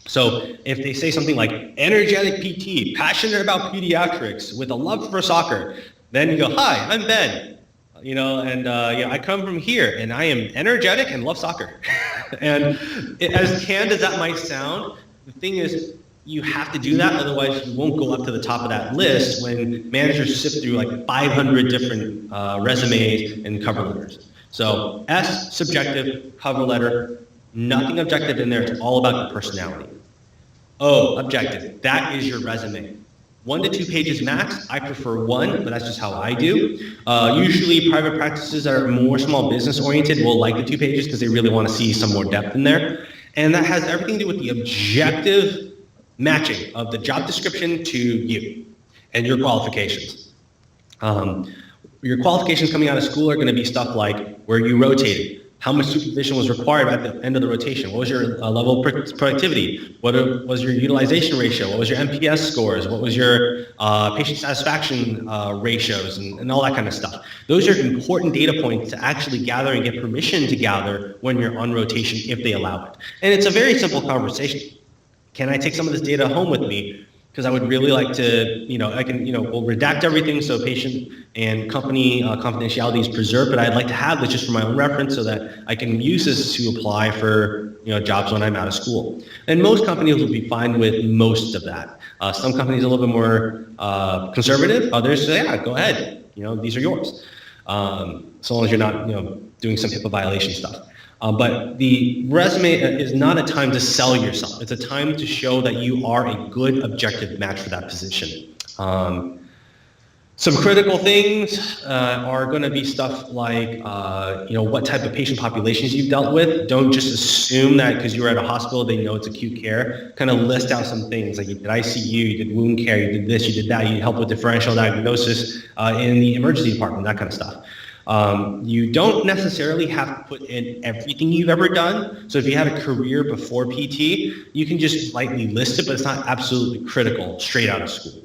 So if they say something like energetic PT, passionate about pediatrics, with a love for soccer, then you go, hi, I'm Ben. I come from here, and I am energetic and love soccer. And as canned as that might sound, the thing is, you have to do that, otherwise you won't go up to the top of that list when managers sift through like 500 different resumes and cover letters. So S, subjective, cover letter, nothing objective in there. It's all about your personality. O, objective. That is your resume. 1 to 2 pages max. I prefer 1, but that's just how I do. Usually private practices that are more small business oriented will like the 2 pages because they really want to see some more depth in there. And that has everything to do with the objective matching of the job description to you and your qualifications. Your qualifications coming out of school are going to be stuff like where you rotated, how much supervision was required at the end of the rotation, what was your level of productivity, what was your utilization ratio, what was your NPS scores, what was your patient satisfaction ratios, and all that kind of stuff. Those are important data points to actually gather and get permission to gather when you're on rotation if they allow it. And it's a very simple conversation. Can I take some of this data home with me? Because I would really like to, we'll redact everything so patient and company confidentiality is preserved, but I'd like to have this just for my own reference so that I can use this to apply for, jobs when I'm out of school. And most companies will be fine with most of that. Some companies are a little bit more conservative, others say, yeah, go ahead, these are yours. So long as you're not, doing some HIPAA violation stuff. But the resume is not a time to sell yourself. It's a time to show that you are a good objective match for that position. Some critical things are going to be stuff like, what type of patient populations you've dealt with. Don't just assume that because you're at a hospital, they know it's acute care. Kind of list out some things like you did ICU, you did wound care, you did this, you did that, you helped with differential diagnosis in the emergency department, that kind of stuff. You don't necessarily have to put in everything you've ever done. So if you had a career before PT, you can just lightly list it, but it's not absolutely critical straight out of school.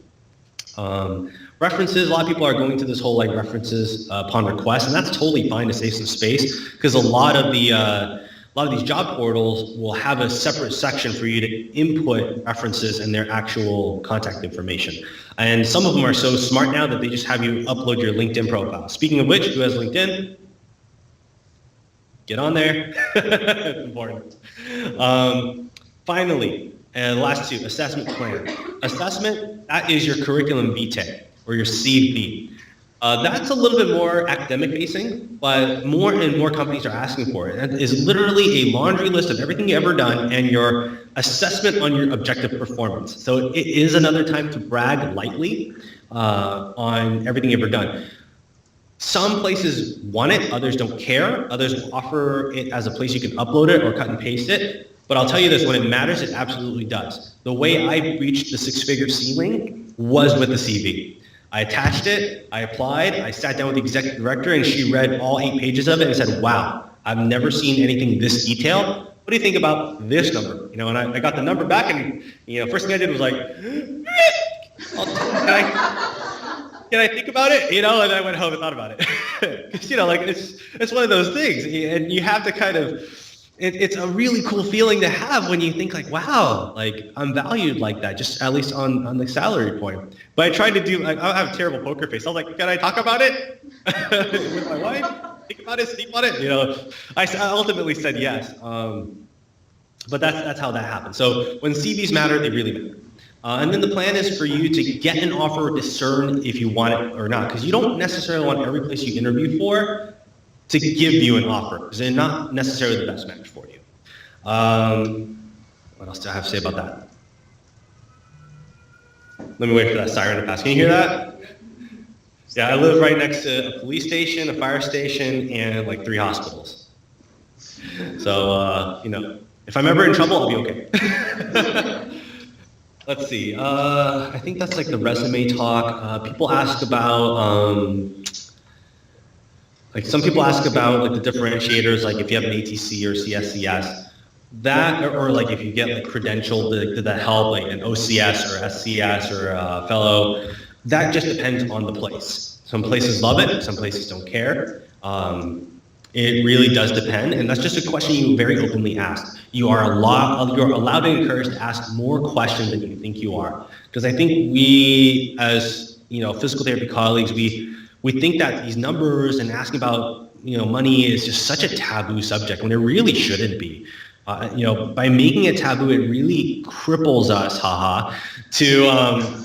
References, a lot of people are going to this whole references upon request, and that's totally fine to save some space because a lot of these job portals will have a separate section for you to input references and their actual contact information. And some of them are so smart now that they just have you upload your LinkedIn profile. Speaking of which, who has LinkedIn? Get on there. It's important. Finally, and last 2, assessment plan. Assessment, that is your curriculum vitae or your CV. That's a little bit more academic facing, but more and more companies are asking for it. That is literally a laundry list of everything you've ever done and your assessment on your objective performance. So it is another time to brag lightly on everything you've ever done. Some places want it, others don't care. Others will offer it as a place you can upload it or cut and paste it. But I'll tell you this, when it matters, it absolutely does. The way I reached the 6-figure ceiling was with the CV. I attached it, I applied, I sat down with the executive director and she read all 8 pages of it and said, wow, I've never seen anything this detailed. What do you think about this number? And I got the number back and, first thing I did was like, can I think about it? And I went home and thought about it. Because, it's one of those things and you have to kind of, it's a really cool feeling to have when you think wow, I'm valued like that, just at least on the salary point. But I tried to do, I have a terrible poker face. I was like, can I talk about it with my wife? Think about it, sleep on it? I ultimately said yes. But that's how that happened. So when CVs matter, they really matter. And then the plan is for you to get an offer, discern if you want it or not, because you don't necessarily want every place you interview for to give you an offer, because they're not necessarily the best match for you. What else do I have to say about that? Let me wait for that siren to pass. Can you hear that? Yeah, I live right next to a police station, a fire station, and like 3 hospitals. So, if I'm ever in trouble, I'll be okay. Let's see. I think that's like the resume talk. People ask about, like some people ask about like the differentiators, like if you have an ATC or CSCS. That, or like if you get like credentialed, did that help, like an OCS or SCS or a fellow? That just depends on the place. Some places love it, some places don't care. It really does depend, and that's just a question you very openly asked. You're allowed and encouraged to ask more questions than you think you are, because I think we, as physical therapy colleagues, we think that these numbers and asking about money is just such a taboo subject when it really shouldn't be. By making it taboo, it really cripples us, to.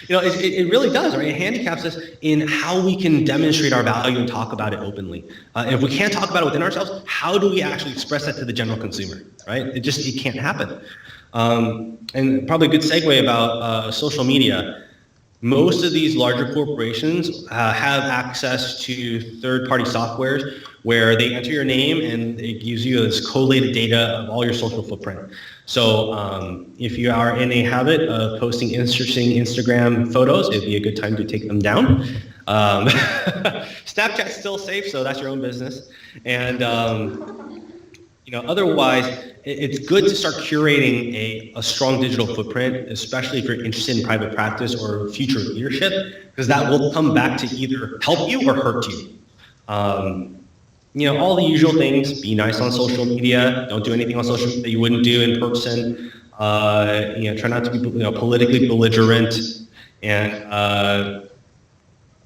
It really does, right? It handicaps us in how we can demonstrate our value and talk about it openly. And if we can't talk about it within ourselves, how do we actually express that to the general consumer, right? It can't happen. And probably a good segue about social media. Most of these larger corporations have access to third-party softwares where they enter your name and it gives you this collated data of all your social footprint. So if you are in a habit of posting interesting Instagram photos, it'd be a good time to take them down. Snapchat's still safe, so that's your own business. And otherwise, it's good to start curating a strong digital footprint, especially if you're interested in private practice or future leadership, because that will come back to either help you or hurt you. All the usual things: be nice on social media, don't do anything on social media that you wouldn't do in person. Try not to be politically belligerent, and and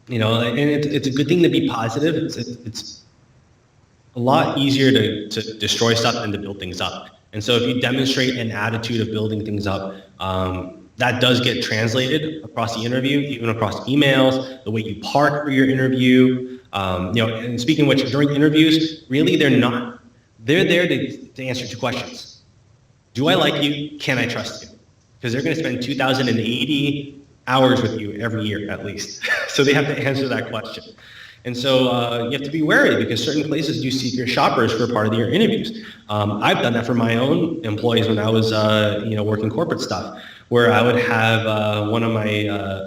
it's a good thing to be positive. It's a lot easier to destroy stuff than to build things up. And so if you demonstrate an attitude of building things up, that does get translated across the interview, even across emails, the way you park for your interview. And speaking of which, during interviews, really they're there to answer 2 questions. Do I like you? Can I trust you? Because they're going to spend 2,080 hours with you every year at least. So they have to answer that question. And so you have to be wary, because certain places do seek your shoppers for part of your interviews. I've done that for my own employees when I was working corporate stuff, where I would have one of my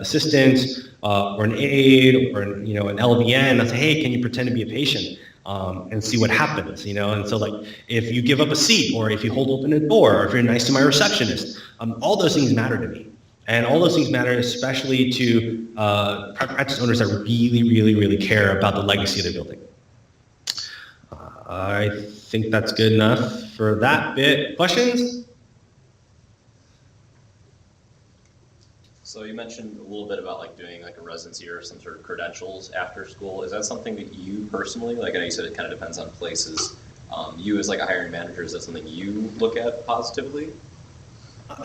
assistants or an aide or an LVN. I'd say, hey, can you pretend to be a patient and see what happens? And so like if you give up a seat, or if you hold open a door, or if you're nice to my receptionist, all those things matter to me. And all those things matter especially to private practice owners that really, really, really care about the legacy they're building. I think that's good enough for that bit. Questions? So you mentioned a little bit about like doing like a residency or some sort of credentials after school. Is that something that you personally, like I know you said it kind of depends on places, you as like a hiring manager, is that something you look at positively?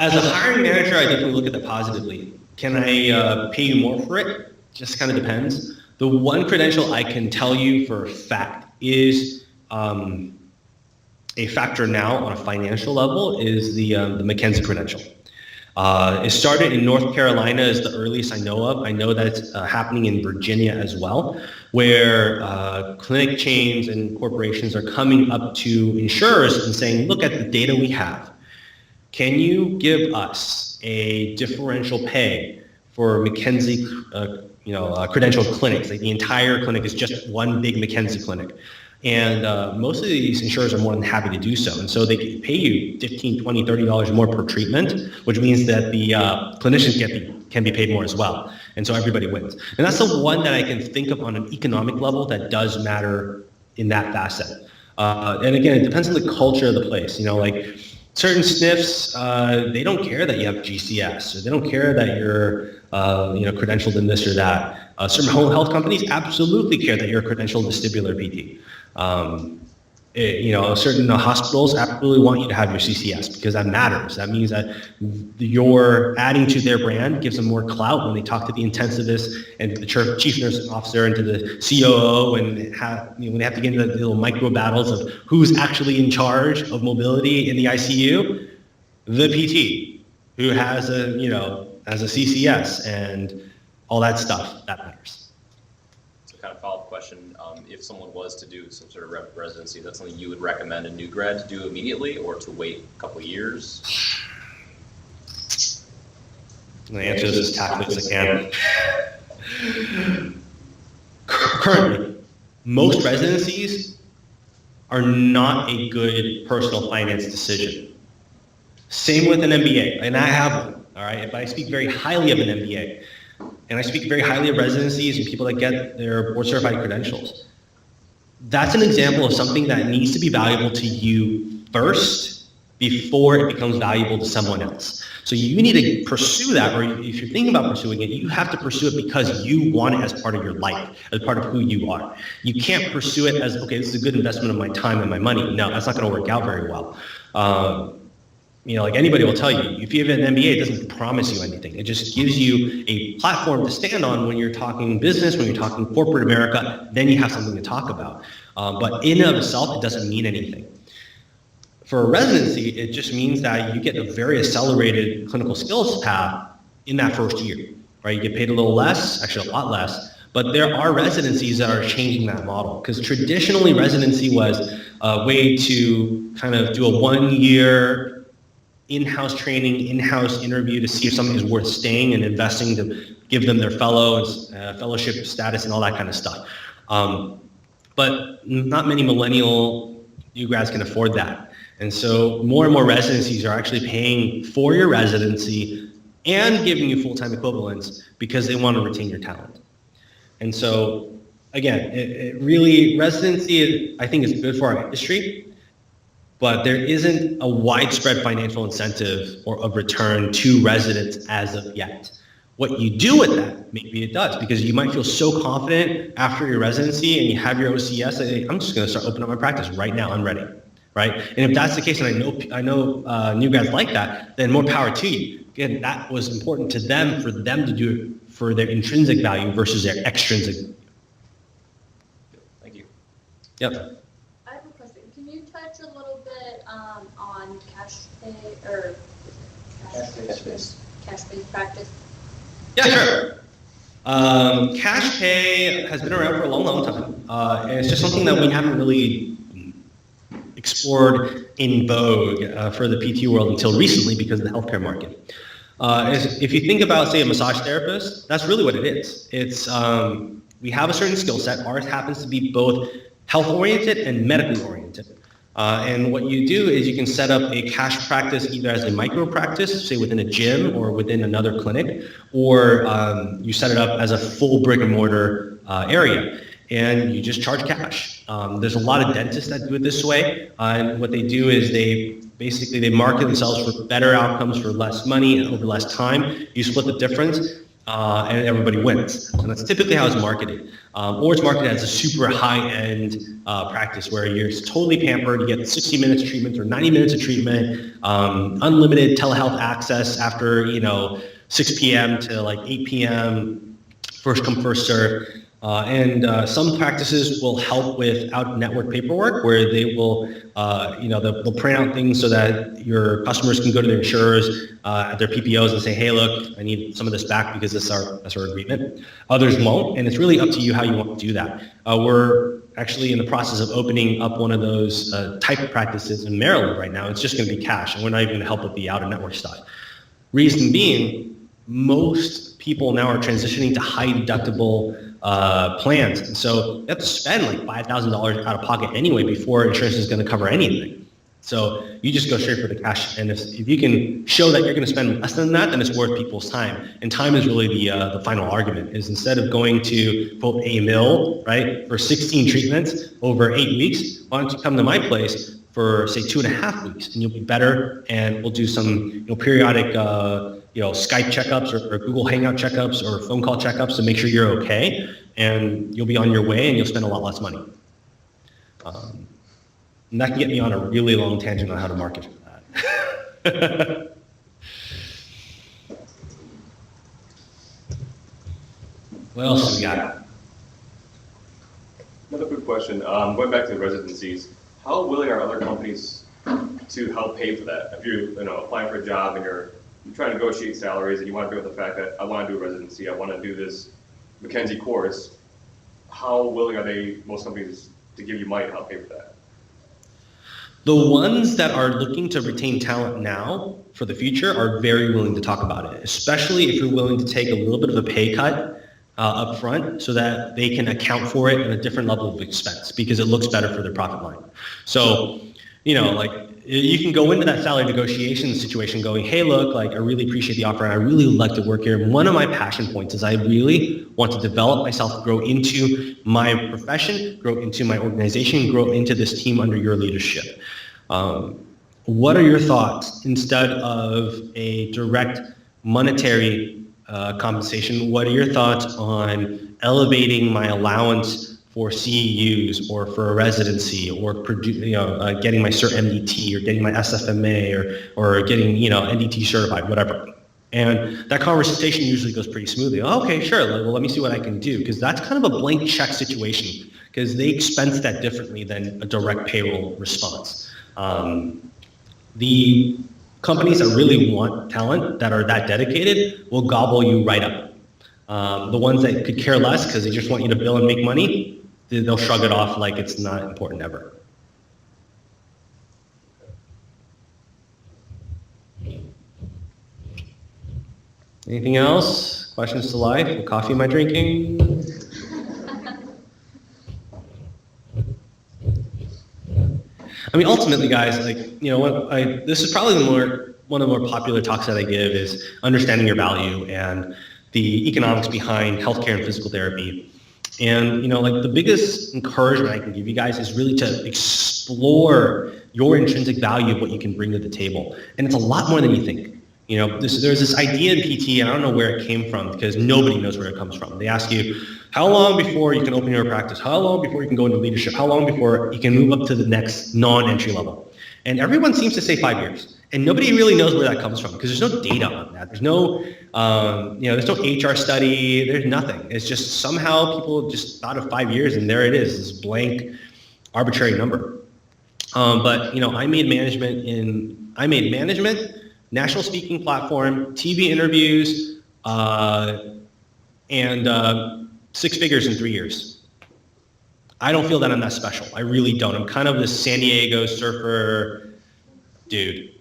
As a hiring manager, I definitely look at that positively. Can I pay you more for it? Just kind of depends. The one credential I can tell you for a fact is a factor now on a financial level is the McKenzie credential. It started in North Carolina as the earliest I know of. I know that it's happening in Virginia as well, where clinic chains and corporations are coming up to insurers and saying, look at the data we have. Can you give us a differential pay for McKenzie, credentialed clinics? Like the entire clinic is just one big McKenzie clinic. And most of these insurers are more than happy to do so. And so they can pay you $15, $20, $30 more per treatment, which means that the clinicians can be paid more as well. And so everybody wins. And that's the one that I can think of on an economic level that does matter in that facet. And again, it depends on the culture of the place. Like certain SNFs, they don't care that you have GCS, or they don't care that you're credentialed in this or that. Certain home health companies absolutely care that you're a credentialed vestibular PT. Certain hospitals absolutely want you to have your CCS because that matters. That means that you're adding to their brand, gives them more clout when they talk to the intensivist and the chief nursing officer and to the COO, and when they have to get into the little micro battles of who's actually in charge of mobility in the ICU, the PT. who has has a CCS and all that stuff. That matters. So kind of follow-up question, if someone was to do some sort of residency, that's something you would recommend a new grad to do immediately or to wait a couple of years? The answer is as tactfully as I can. Currently, most residencies are not a good personal finance decision. Same with an MBA, and I have one, all right? But I speak very highly of an MBA, and I speak very highly of residencies and people that get their board certified credentials. That's an example of something that needs to be valuable to you first before it becomes valuable to someone else. So you need to pursue that, or if you're thinking about pursuing it, you have to pursue it because you want it as part of your life, as part of who you are. You can't pursue it as, okay, this is a good investment of my time and my money. No, that's not going to work out very well. Like anybody will tell you, if you have an MBA, it doesn't promise you anything. It just gives you a platform to stand on when you're talking business, when you're talking corporate America, then you have something to talk about. But in and of itself, it doesn't mean anything. For a residency, it just means that you get a very accelerated clinical skills path in that first year, right? You get paid a little less, actually a lot less, but there are residencies that are changing that model because traditionally residency was a way to kind of do a 1 year in-house training, in-house interview to see if something is worth staying and investing to give them their fellowship status and all that kind of stuff. But not many millennial new grads can afford that. And so more and more residencies are actually paying for your residency and giving you full-time equivalents because they want to retain your talent. And so, again, it really, residency, I think, is good for our industry, but there isn't a widespread financial incentive or of return to residents as of yet. What you do with that, maybe it does, because you might feel so confident after your residency and you have your OCS, that I'm just going to start opening up my practice right now, I'm ready. Right? And if that's the case, and I know new grads like that, then more power to you. Again, that was important to them, for them to do it for their intrinsic value versus their extrinsic. Thank you. Yep. I have a question. Can you touch a little bit on cash pay or cash-based practice? Yeah, sure. Cash pay has been around for a long, long time. And it's just something that we haven't really explored in vogue for the PT world until recently because of the healthcare market. If you think about, say, a massage therapist, that's really what it is. It's we have a certain skill set. Ours happens to be both health-oriented and medically oriented. And what you do is you can set up a cash practice either as a micro practice, say within a gym or within another clinic, or you set it up as a full brick and mortar area. And you just charge cash. There's a lot of dentists that do it this way, and what they do is they market themselves for better outcomes for less money and over less time. You split the difference, and everybody wins. And that's typically how it's marketed. Or it's marketed as a super high-end practice where you're totally pampered. You get 60 minutes of treatment or 90 minutes of treatment, unlimited telehealth access after 6 p.m. to like 8 p.m. First come, first serve. And some practices will help with out-network paperwork where they will, they'll print out things so that your customers can go to their insurers at their PPOs and say, hey, look, I need some of this back because that's our agreement. Others won't, and it's really up to you how you want to do that. We're actually in the process of opening up one of those type of practices in Maryland right now. It's just going to be cash, and we're not even going to help with the out-of-network stuff. Reason being, most people now are transitioning to high deductible plans. And so you have to spend like $5,000 out of pocket anyway before insurance is going to cover anything. So you just go straight for the cash. And if you can show that you're going to spend less than that, then it's worth people's time. And time is really the final argument, is instead of going to quote a mill, right, for 16 treatments over 8 weeks, why don't you come to my place for say 2.5 weeks, and you'll be better, and we'll do some periodic Skype checkups or Google Hangout checkups or phone call checkups to make sure you're okay, and you'll be on your way and you'll spend a lot less money. And that can get me on a really long tangent on how to market for that. What else do we got? Another quick question. Going back to the residencies, how willing are other companies to help pay for that? If you're applying for a job and you're you try to negotiate salaries and you want to deal with the fact that I want to do a residency, I want to do this McKenzie course, how willing are most companies, to give you money to help pay for that? The ones that are looking to retain talent now for the future are very willing to talk about it, especially if you're willing to take a little bit of a pay cut up front so that they can account for it in a different level of expense because it looks better for their profit line. So, like you can go into that salary negotiation situation going, hey, look, like I really appreciate the offer and I really would like to work here. One of my passion points is I really want to develop myself, grow into my profession, grow into my organization, grow into this team under your leadership. What are your thoughts instead of a direct monetary compensation? What are your thoughts on elevating my allowance for CEUs or for a residency or getting my Cert MDT or getting my SFMA or getting NDT certified, whatever? And that conversation usually goes pretty smoothly. Oh, okay, sure. Well, let me see what I can do, because that's kind of a blank check situation because they expense that differently than a direct payroll response. The companies that really want talent, that are that dedicated, will gobble you right up. The ones that could care less because they just want you to bill and make money, they'll shrug it off like it's not important ever. Anything else? Questions to life? What coffee am I drinking? I mean, ultimately, guys, this is probably one of the more popular talks that I give is understanding your value and the economics behind healthcare and physical therapy. And, the biggest encouragement I can give you guys is really to explore your intrinsic value of what you can bring to the table. And it's a lot more than you think. There's this idea in PT, and I don't know where it came from because nobody knows where it comes from. They ask you, how long before you can open your practice? How long before you can go into leadership? How long before you can move up to the next non-entry level? And everyone seems to say 5 years. And nobody really knows where that comes from because there's no data on that. There's no, there's no HR study. There's nothing. It's just somehow people just thought of 5 years and there it is, this blank, arbitrary number. But I made management, national speaking platform, TV interviews, and 6 figures in 3 years. I don't feel that I'm that special. I really don't. I'm kind of this San Diego surfer dude.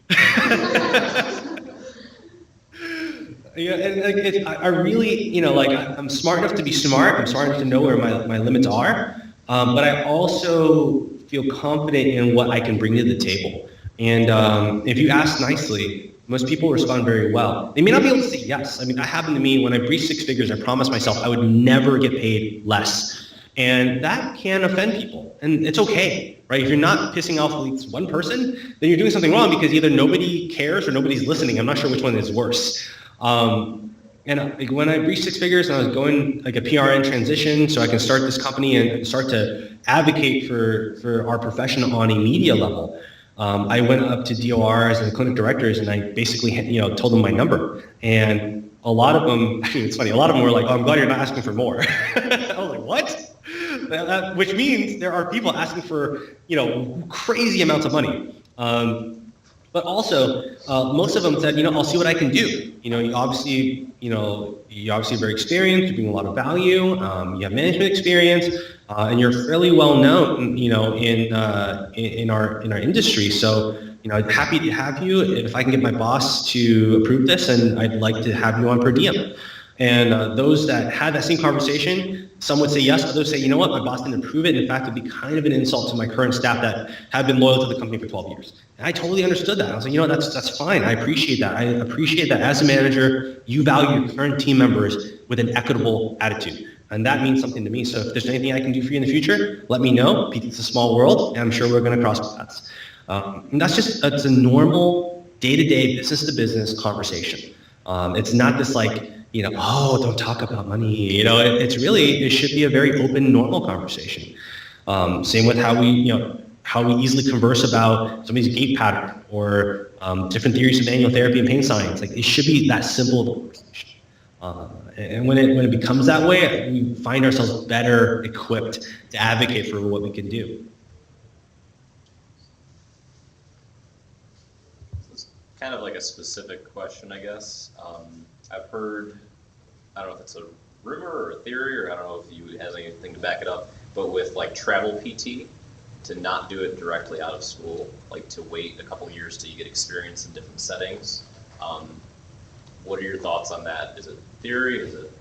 I really, I'm smart enough to be smart. I'm smart enough to know where my limits are. But I also feel confident in what I can bring to the table. And if you ask nicely, most people respond very well. They may not be able to say yes. I mean, that happened to me when I breached 6 figures. I promised myself I would never get paid less. And that can offend people. And it's okay, right? If you're not pissing off at least one person, then you're doing something wrong because either nobody cares or nobody's listening. I'm not sure which one is worse. When I breached 6 figures and I was going like a PRN transition so I can start this company and start to advocate for our profession on a media level, I went up to DORs and clinic directors and I basically, told them my number. And a lot of them, actually it's funny, a lot of them were like, oh, I'm glad you're not asking for more. I was like, what? Which means there are people asking for, crazy amounts of money. But also, most of them said, I'll see what I can do. You're obviously very experienced, you bring a lot of value, you have management experience, and you're fairly well known, in our industry. So, I'm happy to have you. If I can get my boss to approve this, and I'd like to have you on per diem. And those that had that same conversation, some would say yes, others say, you know what, my boss didn't approve it. In fact, it'd be kind of an insult to my current staff that have been loyal to the company for 12 years. And I totally understood that. I was like, that's fine. I appreciate that. I appreciate that as a manager, you value your current team members with an equitable attitude. And that means something to me. So if there's anything I can do for you in the future, let me know. It's a small world, and I'm sure we're going to cross paths. And it's a normal day-to-day business-to-business conversation. It's not this oh, don't talk about money. It should be a very open, normal conversation. Same with how we easily converse about somebody's gait pattern or different theories of manual therapy and pain science. It should be that simple of a conversation. And when it becomes that way, we find ourselves better equipped to advocate for what we can do. kind of like a specific question, I guess. I've heard, I don't know if it's a rumor or a theory, or I don't know if you has anything to back it up, but with like travel PT, to not do it directly out of school, like to wait a couple years till you get experience in different settings. What are your thoughts on that? Is it theory? Does it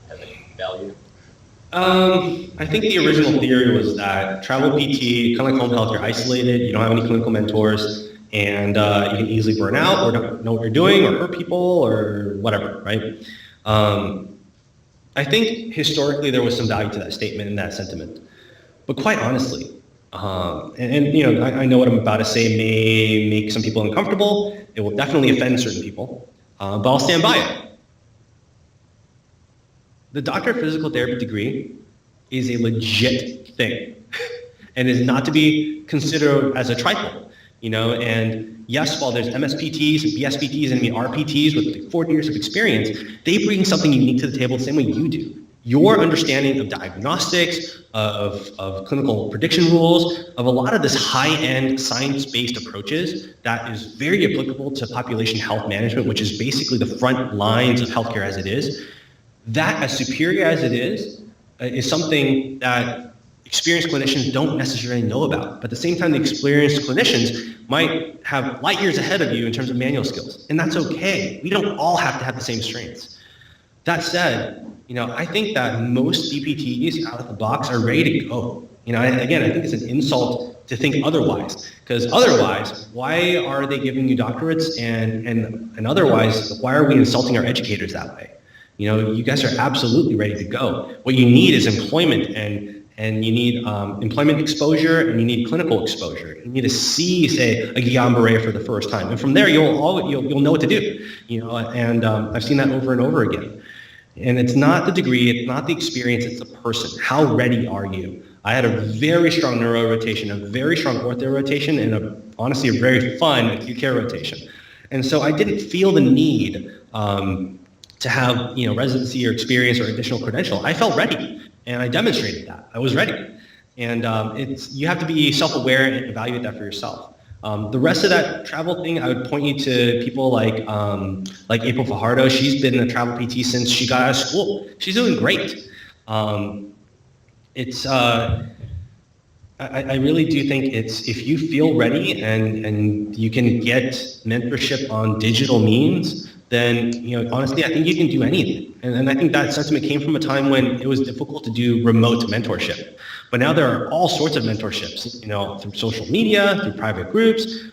have any value? I think the original theory was that travel PT, kind of like home health, you're isolated, you don't have any clinical mentors, and you can easily burn out or don't know what you're doing or hurt people or whatever, right? I think historically there was some value to that statement and that sentiment. But quite honestly, you know, I know what I'm about to say may make some people uncomfortable. It will definitely offend certain people, but I'll stand by it. The doctor of physical therapy degree is a legit thing and is not to be considered as a trifle, you know, and yes, while there's MSPTs and BSPTs and RPTs with 40 years of experience, they bring something unique to the table the same way you do. Your understanding of diagnostics, of clinical prediction rules, of a lot of this high-end science-based approaches that is very applicable to population health management, which is basically the front lines of healthcare as it is. That, as superior as it is something that experienced clinicians don't necessarily know about. But at the same time, the experienced clinicians might have light years ahead of you in terms of manual skills, and that's okay. We don't all have to have the same strengths. That said, you know, I think that most DPTs out of the box are ready to go. You know, again, I think it's an insult to think otherwise, because otherwise, why are they giving you doctorates, and otherwise, why are we insulting our educators that way? You know, you guys are absolutely ready to go. What you need is employment, and you need employment exposure, and you need clinical exposure. You need to see, say, a Guillain-Barré for the first time, and from there you'll know what to do. You know, and I've seen that over and over again. And it's not the degree, it's not the experience, it's the person. How ready are you? I had a very strong neuro rotation, a very strong ortho rotation, and honestly a very fun acute care rotation. And so I didn't feel the need to have, you know, residency or experience or additional credential. I felt ready, and I demonstrated that. I was ready. And you have to be self-aware and evaluate that for yourself. The rest of that travel thing, I would point you to people like April Fajardo. She's been a travel PT since she got out of school. She's doing great. I really do think it's, if you feel ready and you can get mentorship on digital means, then, you know, honestly, I think you can do anything. And I think that sentiment came from a time when it was difficult to do remote mentorship. But now there are all sorts of mentorships, you know, through social media, through private groups,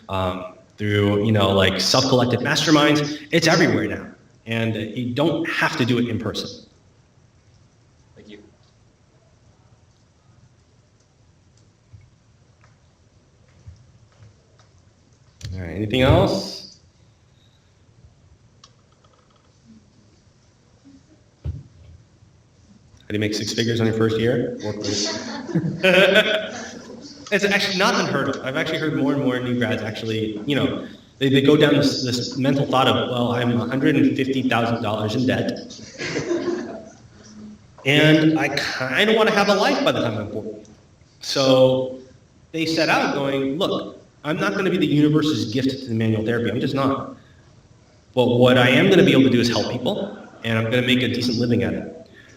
through, you know, like self-collected masterminds. It's everywhere now. And you don't have to do it in person. Thank you. All right, anything else? How do you make 6 figures on your first year? It's actually not unheard of. I've actually heard more and more new grads actually, you know, they go down this mental thought of, well, I'm $150,000 in debt, and I kind of want to have a life by the time I'm 40. So they set out going, look, I'm not going to be the universe's gift to manual therapy. I'm just not. But what I am going to be able to do is help people, and I'm going to make a decent living at it.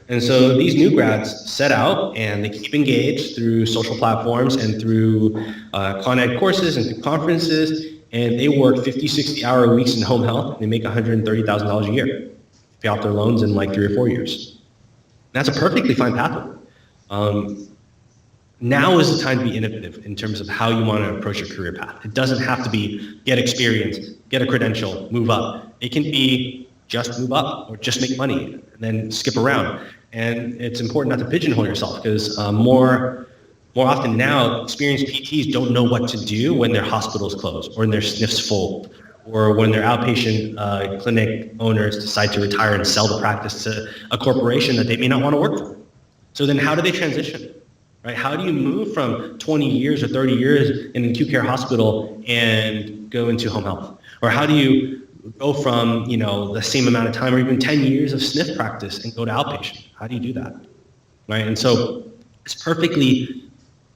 And so these new grads set out, and they keep engaged through social platforms and through Con Ed courses and through conferences, and they work 50, 60-hour weeks in home health, and they make $130,000 a year, pay off their loans in like 3 or 4 years. And that's a perfectly fine pathway. Now is the time to be innovative in terms of how you want to approach your career path. It doesn't have to be get experience, get a credential, move up. It can be just move up or just make money and then skip around. And it's important not to pigeonhole yourself, because more often now, experienced PTs don't know what to do when their hospitals close or when their SNFs fold, or when their outpatient clinic owners decide to retire and sell the practice to a corporation that they may not want to work for. So then how do they transition? Right? How do you move from 20 years or 30 years in an acute care hospital and go into home health? Or how do you go from, you know, the same amount of time or even 10 years of SNF practice and go to outpatient? How do you do that? Right? And so it's perfectly,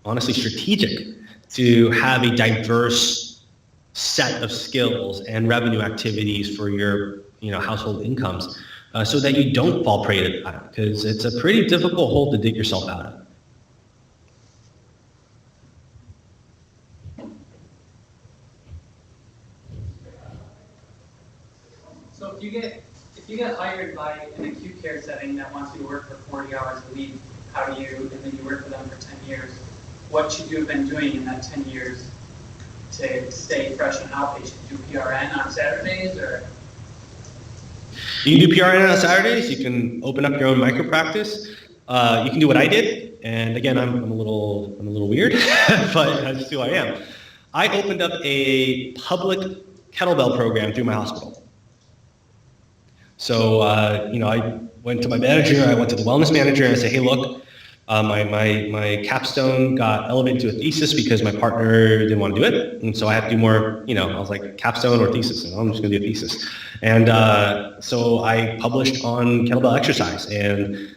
honestly, strategic to have a diverse set of skills and revenue activities for your household incomes, so that you don't fall prey to that, because it's a pretty difficult hole to dig yourself out of. So if you get hired by an acute care setting that wants you to work for 40 hours a week, and then you work for them for 10 years, what should you have been doing in that 10 years to stay fresh on outpatient? Do PRN on Saturdays, or? You can do PRN on Saturdays. You can open up your own micro practice. You can do what I did, and again, I'm a little weird, but that's just who I am. I opened up a public kettlebell program through my hospital. So, I went to my manager, I went to the wellness manager, and I said, hey, look, my capstone got elevated to a thesis because my partner didn't want to do it. And so I had to do more, I was like, capstone or thesis, and I'm just going to do a thesis. And so I published on kettlebell exercise. And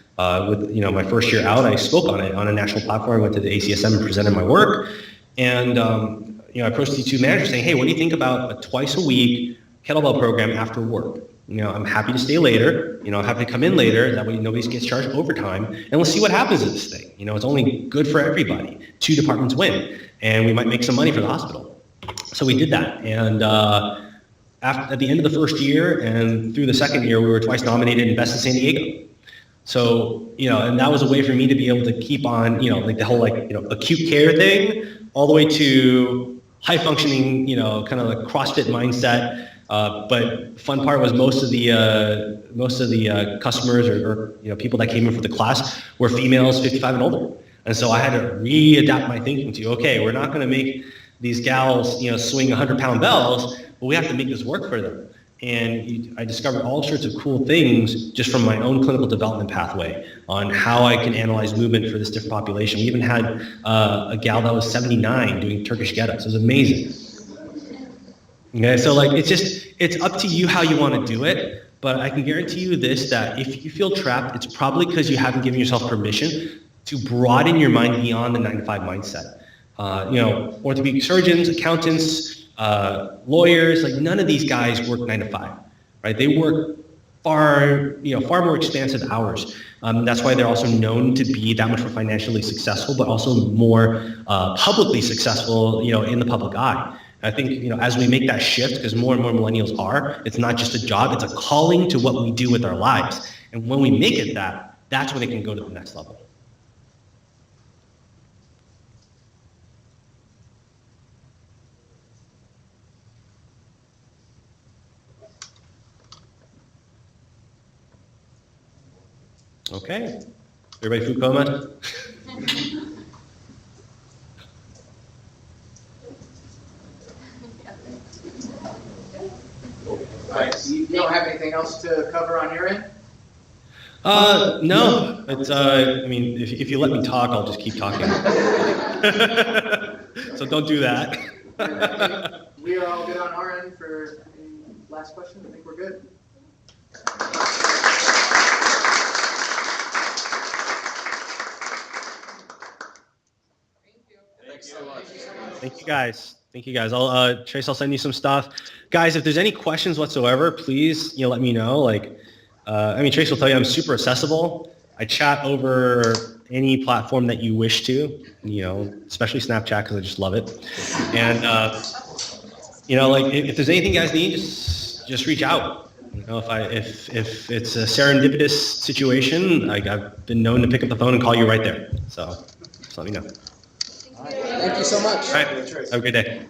with my first year out, I spoke on it on a national platform. I went to the ACSM and presented my work. And I approached these two managers saying, hey, what do you think about a twice a week kettlebell program after work? I'm happy to stay later. I'm happy to come in later. That way nobody gets charged overtime. And let's see what happens with this thing. It's only good for everybody. 2 departments win. And we might make some money for the hospital. So we did that. And at the end of the first year and through the second year, we were twice nominated in Best in San Diego. So, and that was a way for me to be able to keep on, like the whole acute care thing, all the way to high functioning, kind of like CrossFit mindset. But fun part was most of the customers or people that came in for the class were females 55 and older. And so I had to readapt my thinking to, okay, we're not going to make these gals, swing 100-pound bells, but we have to make this work for them. And I discovered all sorts of cool things just from my own clinical development pathway on how I can analyze movement for this different population. We even had a gal that was 79 doing Turkish get-ups. It was amazing. Okay, so it's up to you how you want to do it, but I can guarantee you this, that if you feel trapped, it's probably because you haven't given yourself permission to broaden your mind beyond the 9-to-5 mindset. Orthopedic surgeons, accountants, lawyers, like none of these guys work 9 to 5, right? They work far more expansive hours. That's why they're also known to be that much more financially successful, but also more publicly successful, in the public eye. I think, as we make that shift, because more and more millennials are, it's not just a job, it's a calling to what we do with our lives. And when we make it that's when it can go to the next level. Okay. Everybody food coma? All right, you don't have anything else to cover on your end? No. It's if you let me talk, I'll just keep talking. So don't do that. We are all good on our end for any last question. I think we're good. Thank you guys. Trace, I'll send you some stuff. Guys, if there's any questions whatsoever, please, let me know. Trace will tell you I'm super accessible. I chat over any platform that you wish to, especially Snapchat, because I just love it. And, if there's anything you guys need, just reach out. If it's a serendipitous situation, I've been known to pick up the phone and call you right there. So just let me know. Thank you so much. All right. Have a good day.